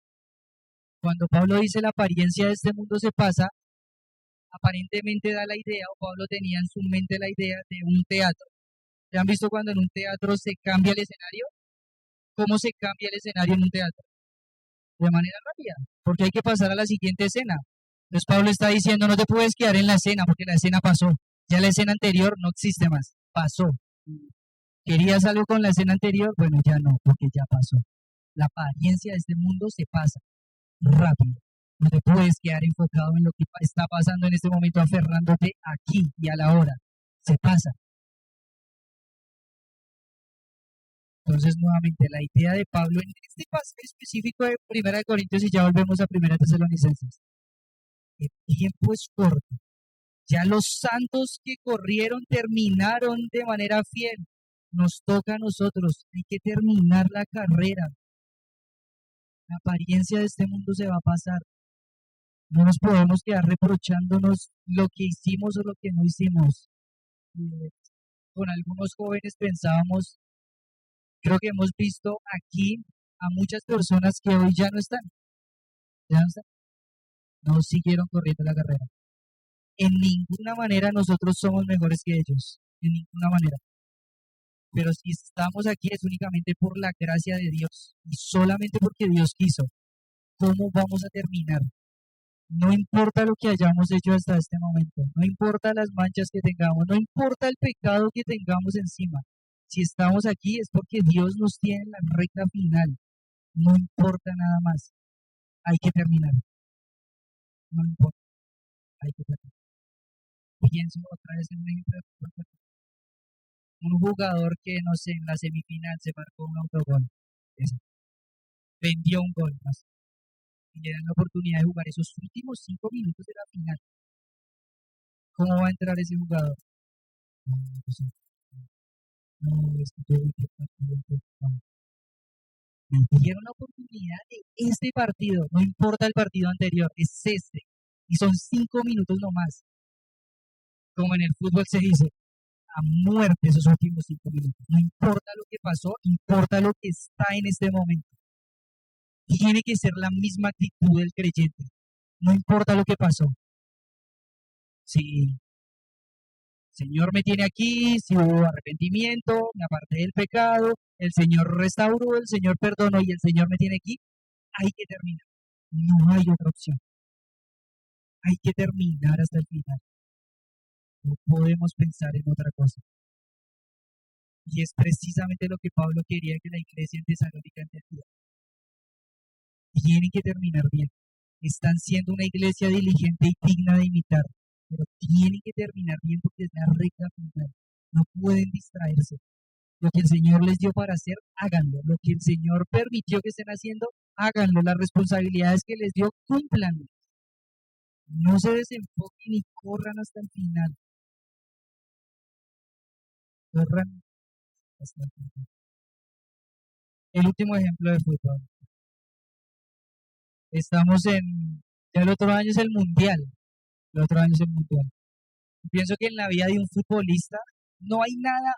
Cuando Pablo dice la apariencia de este mundo se pasa, aparentemente da la idea, o Pablo tenía en su mente la idea de un teatro. ¿Ya han visto cuando en un teatro se cambia el escenario? ¿Cómo se cambia el escenario en un teatro? De manera rápida, porque hay que pasar a la siguiente escena. Entonces Pablo está diciendo, no te puedes quedar en la escena, porque la escena pasó. Ya la escena anterior no existe más, pasó. ¿Querías algo con la escena anterior? Bueno, ya no, porque ya pasó. La apariencia de este mundo se pasa rápido. No te puedes quedar enfocado en lo que está pasando en este momento, aferrándote aquí y a la hora. Se pasa. Entonces, nuevamente, la idea de Pablo en este pasaje específico de 1 Corintios, y ya volvemos a 1 Tesalonicenses. El tiempo es corto. Ya los santos que corrieron terminaron de manera fiel. Nos toca a nosotros. Hay que terminar la carrera. La apariencia de este mundo se va a pasar. No nos podemos quedar reprochándonos lo que hicimos o lo que no hicimos. Con algunos jóvenes pensábamos, creo que hemos visto aquí a muchas personas que hoy ya no están. Ya no están. No siguieron corriendo la carrera. En ninguna manera nosotros somos mejores que ellos. En ninguna manera. Pero si estamos aquí es únicamente por la gracia de Dios y solamente porque Dios quiso. ¿Cómo vamos a terminar? No importa lo que hayamos hecho hasta este momento, no importa las manchas que tengamos, no importa el pecado que tengamos encima. Si estamos aquí es porque Dios nos tiene en la recta final. No importa nada más. Hay que terminar. No importa. Hay que terminar. Pienso otra vez en un ejemplo de fútbol. Un jugador que, no sé, en la semifinal se marcó un autogol. Ese. Vendió un gol más. Y le dan la oportunidad de jugar esos últimos 5 minutos de la final. ¿Cómo va a entrar ese jugador? No, pues, no, es que yo vi que el partido no. Me dieron la oportunidad de este partido, no importa el partido anterior, es este. Y son 5 minutos nomás. Como en el fútbol se dice, a muerte esos últimos 5 minutos. No importa lo que pasó, importa lo que está en este momento. Tiene que ser la misma actitud del creyente. No importa lo que pasó. Si el Señor me tiene aquí, si hubo arrepentimiento, me aparté del pecado, el Señor restauró, el Señor perdonó y el Señor me tiene aquí, hay que terminar. No hay otra opción. Hay que terminar hasta el final. No podemos pensar en otra cosa. Y es precisamente lo que Pablo quería que la iglesia en Tesalónica entendiera. Tienen que terminar bien. Están siendo una iglesia diligente y digna de imitar, pero tienen que terminar bien porque es la recta final. No pueden distraerse. Lo que el Señor les dio para hacer, háganlo. Lo que el Señor permitió que estén haciendo, háganlo. Las responsabilidades que les dio, cúmplanlo. No se desenfoquen y corran hasta el final. Corran hasta el final. El último ejemplo de fútbol. Estamos ya el otro año es el Mundial. El otro año es el Mundial. Pienso que en la vida de un futbolista no hay nada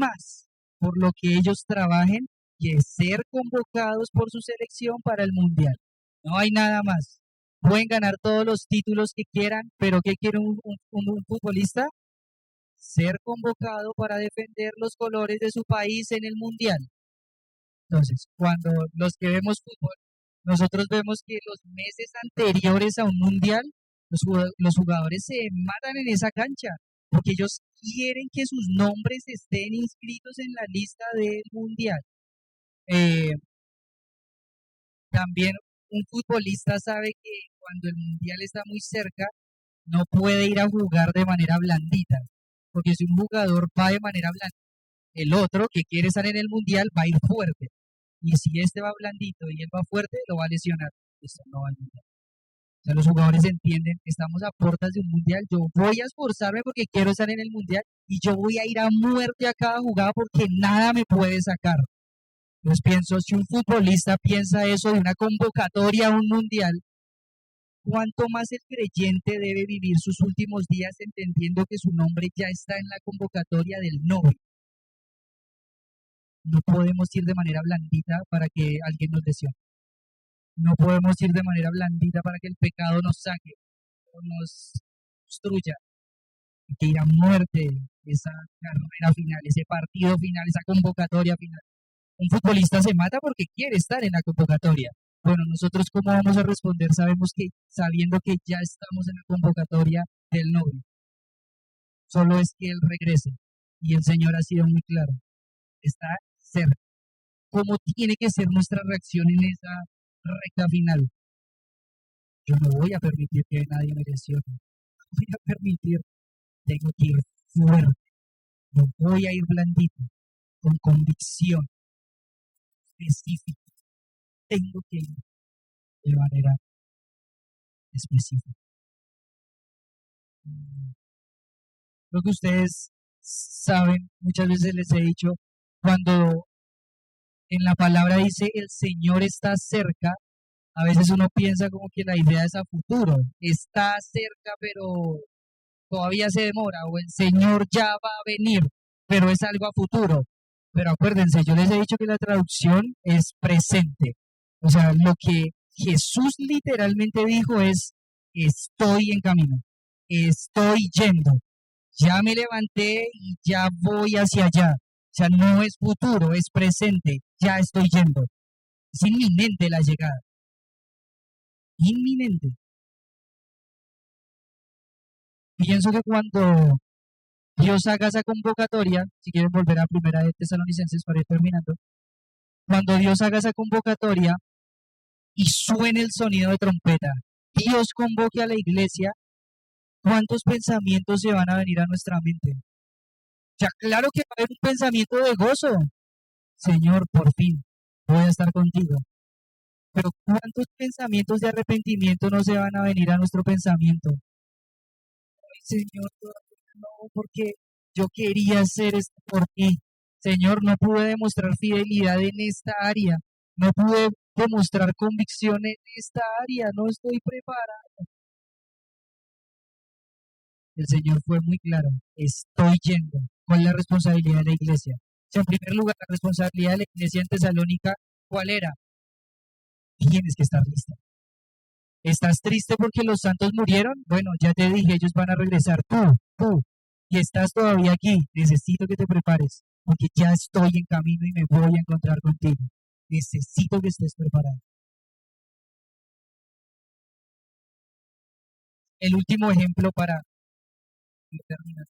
más por lo que ellos trabajen que ser convocados por su selección para el Mundial. No hay nada más. Pueden ganar todos los títulos que quieran, pero ¿qué quiere un futbolista? Ser convocado para defender los colores de su país en el Mundial. Entonces, cuando los que vemos fútbol, nosotros vemos que los meses anteriores a un Mundial, los jugadores se matan en esa cancha, porque ellos quieren que sus nombres estén inscritos en la lista del Mundial. También un futbolista sabe que cuando el Mundial está muy cerca, no puede ir a jugar de manera blandita, porque si un jugador va de manera blandita, el otro que quiere estar en el Mundial va a ir fuerte. Y si este va blandito y él va fuerte, lo va a lesionar. Esto no va al Mundial. O sea, los jugadores entienden, estamos a puertas de un Mundial, yo voy a esforzarme porque quiero estar en el Mundial y yo voy a ir a muerte a cada jugada porque nada me puede sacar. Entonces pienso, si un futbolista piensa eso de una convocatoria a un Mundial, ¿cuánto más el creyente debe vivir sus últimos días entendiendo que su nombre ya está en la convocatoria del novio? No podemos ir de manera blandita para que alguien nos lesione. No podemos ir de manera blandita para que el pecado nos saque o nos destruya. Hay que ir a muerte esa carrera final, ese partido final, esa convocatoria final. Un futbolista se mata porque quiere estar en la convocatoria. Bueno, nosotros cómo vamos a responder, sabiendo que ya estamos en la convocatoria del novio. Solo es que él regrese. Y el Señor ha sido muy claro. Está cerca. ¿Cómo tiene que ser nuestra reacción en esa recta final? Yo no voy a permitir que nadie me lesione. No voy a permitir. Tengo que ir fuerte. No voy a ir blandito, con convicción específica. Tengo que ir de manera específica. Lo que ustedes saben, muchas veces les he dicho, cuando en la palabra dice el Señor está cerca, a veces uno piensa como que la idea es a futuro, está cerca pero todavía se demora, o el Señor ya va a venir, pero es algo a futuro. Pero acuérdense, yo les he dicho que la traducción es presente. O sea, lo que Jesús literalmente dijo es, estoy en camino, estoy yendo, ya me levanté y ya voy hacia allá. O sea, no es futuro, es presente, ya estoy yendo. Es inminente la llegada, inminente. Pienso que cuando Dios haga esa convocatoria, si quieren volver a Primera de Tesalonicenses para ir terminando, cuando Dios haga esa convocatoria y suene el sonido de trompeta, Dios convoque a la iglesia, ¿cuántos pensamientos se van a venir a nuestra mente? O sea, claro que va a haber un pensamiento de gozo. Señor, por fin voy a estar contigo. Pero ¿cuántos pensamientos de arrepentimiento no se van a venir a nuestro pensamiento? Ay, Señor, no, porque yo quería hacer esto por ti. Señor, no pude demostrar fidelidad en esta área. No pude demostrar convicción en esta área. No estoy preparado. El Señor fue muy claro, estoy yendo. ¿Cuál es la responsabilidad de la iglesia? O sea, en primer lugar, la responsabilidad de la iglesia en Tesalónica, ¿cuál era? Tienes que estar lista. ¿Estás triste porque los santos murieron? Bueno, ya te dije, ellos van a regresar. Tú, y estás todavía aquí. Necesito que te prepares, porque ya estoy en camino y me voy a encontrar contigo. Necesito que estés preparado. El último ejemplo para terminar.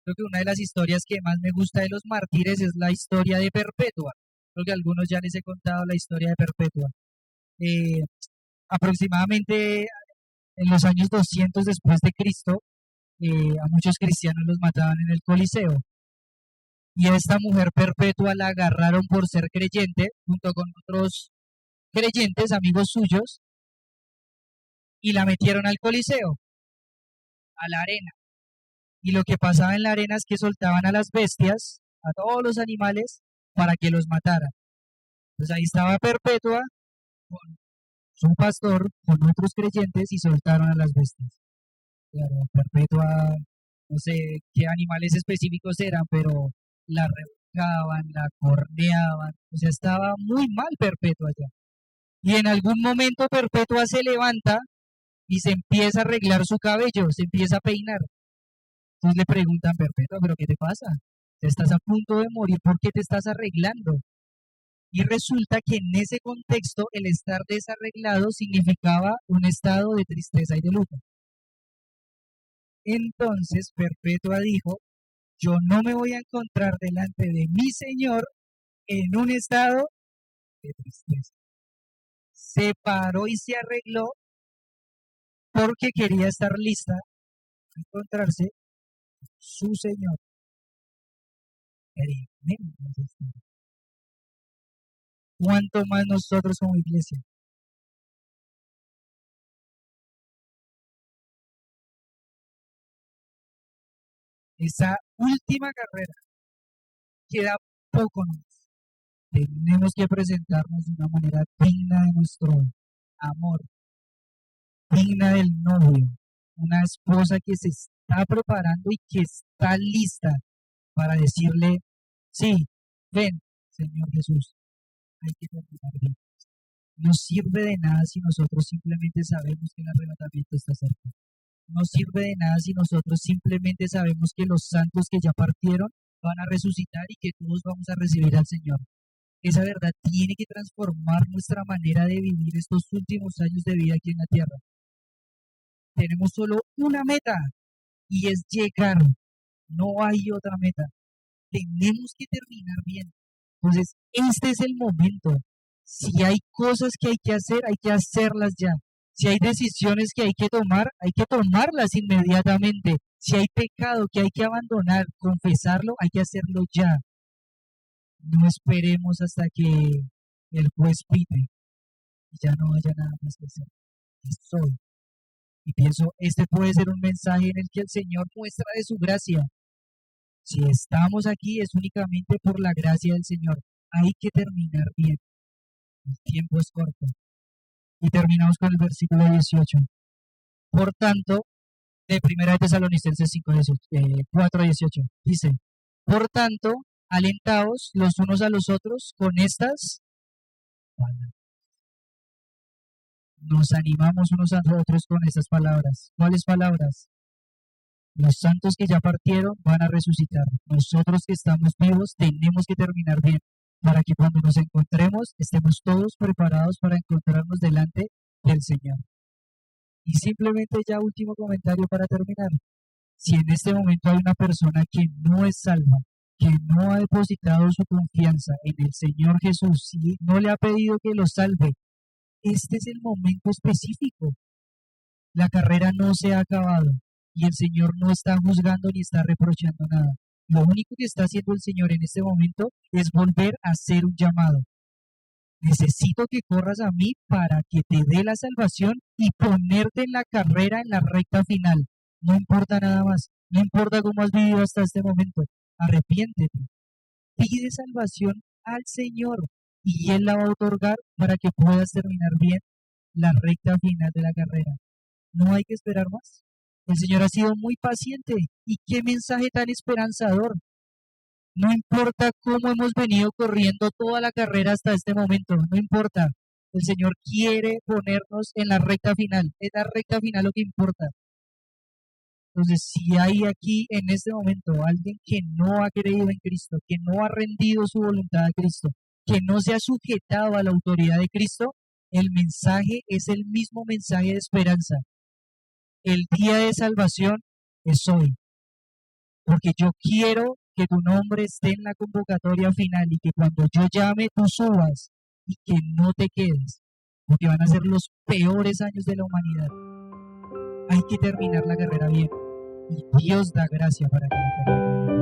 Creo que una de las historias que más me gusta de los mártires es la historia de Perpetua. Creo que a algunos ya les he contado la historia de Perpetua. Eh, Aproximadamente en los años 200 después de Cristo, a muchos cristianos los mataban en el Coliseo. Y a esta mujer Perpetua la agarraron por ser creyente, junto con otros creyentes, amigos suyos, y la metieron al Coliseo, a la arena. Y lo que pasaba en la arena es que soltaban a las bestias, a todos los animales, para que los mataran. Entonces ahí estaba Perpetua con su pastor, con otros creyentes, y soltaron a las bestias. Claro, Perpetua, no sé qué animales específicos eran, pero la revocaban, la corneaban, o sea, estaba muy mal Perpetua ya. Y en algún momento Perpetua se levanta y se empieza a arreglar su cabello, se empieza a peinar. Entonces le preguntan, Perpetua, ¿pero qué te pasa? Te estás a punto de morir, ¿por qué te estás arreglando? Y resulta que en ese contexto el estar desarreglado significaba un estado de tristeza y de luto. Entonces Perpetua dijo, yo no me voy a encontrar delante de mi Señor en un estado de tristeza. Se paró y se arregló porque quería estar lista a encontrarse con su Señor. ¿Cuánto más nosotros como iglesia? Esa última carrera queda poco más. Tenemos que presentarnos de una manera digna de nuestro amor, digna del novio, una esposa que se está preparando y que está lista para decirle, sí, ven, Señor Jesús, hay que terminar bien. No sirve de nada si nosotros simplemente sabemos que el arrebatamiento está cerca. No sirve de nada si nosotros simplemente sabemos que los santos que ya partieron van a resucitar y que todos vamos a recibir al Señor. Esa verdad tiene que transformar nuestra manera de vivir estos últimos años de vida aquí en la tierra. Tenemos solo una meta y es llegar. No hay otra meta. Tenemos que terminar bien. Entonces, este es el momento. Si hay cosas que hay que hacerlas ya. Si hay decisiones que hay que tomarlas inmediatamente. Si hay pecado que hay que abandonar, confesarlo, hay que hacerlo ya. No esperemos hasta que el juez pite y ya no haya nada más que hacer. Es hoy. Y pienso, este puede ser un mensaje en el que el Señor muestra de su gracia. Si estamos aquí es únicamente por la gracia del Señor. Hay que terminar bien. El tiempo es corto. Y terminamos con el versículo 18. Por tanto, de 1 Tesalonicenses 4:18, dice, por tanto, alentaos los unos a los otros con estas palabras. Nos animamos unos a otros con estas palabras. ¿Cuáles palabras? Los santos que ya partieron van a resucitar. Nosotros que estamos vivos tenemos que terminar bien para que cuando nos encontremos estemos todos preparados para encontrarnos delante del Señor. Y simplemente ya último comentario para terminar. Si en este momento hay una persona que no es salva, que no ha depositado su confianza en el Señor Jesús, si no le ha pedido que lo salve, este es el momento específico. La carrera no se ha acabado y el Señor no está juzgando ni está reprochando nada. Lo único que está haciendo el Señor en este momento es volver a hacer un llamado. Necesito que corras a mí para que te dé la salvación y ponerte en la carrera, en la recta final. No importa nada más, no importa cómo has vivido hasta este momento. Arrepiéntete, pide salvación al Señor y Él la va a otorgar para que puedas terminar bien la recta final de la carrera. No hay que esperar más. El Señor ha sido muy paciente. ¿Y qué mensaje tan esperanzador? No importa cómo hemos venido corriendo toda la carrera hasta este momento, no importa. El Señor quiere ponernos en la recta final. Es la recta final lo que importa. Entonces, si hay aquí en este momento alguien que no ha creído en Cristo, que no ha rendido su voluntad a Cristo, que no se ha sujetado a la autoridad de Cristo, el mensaje es el mismo mensaje de esperanza. El día de salvación es hoy, porque yo quiero que tu nombre esté en la convocatoria final y que cuando yo llame tú subas y que no te quedes, porque van a ser los peores años de la humanidad. Hay que terminar la carrera bien y Dios da gracia para que lo termine.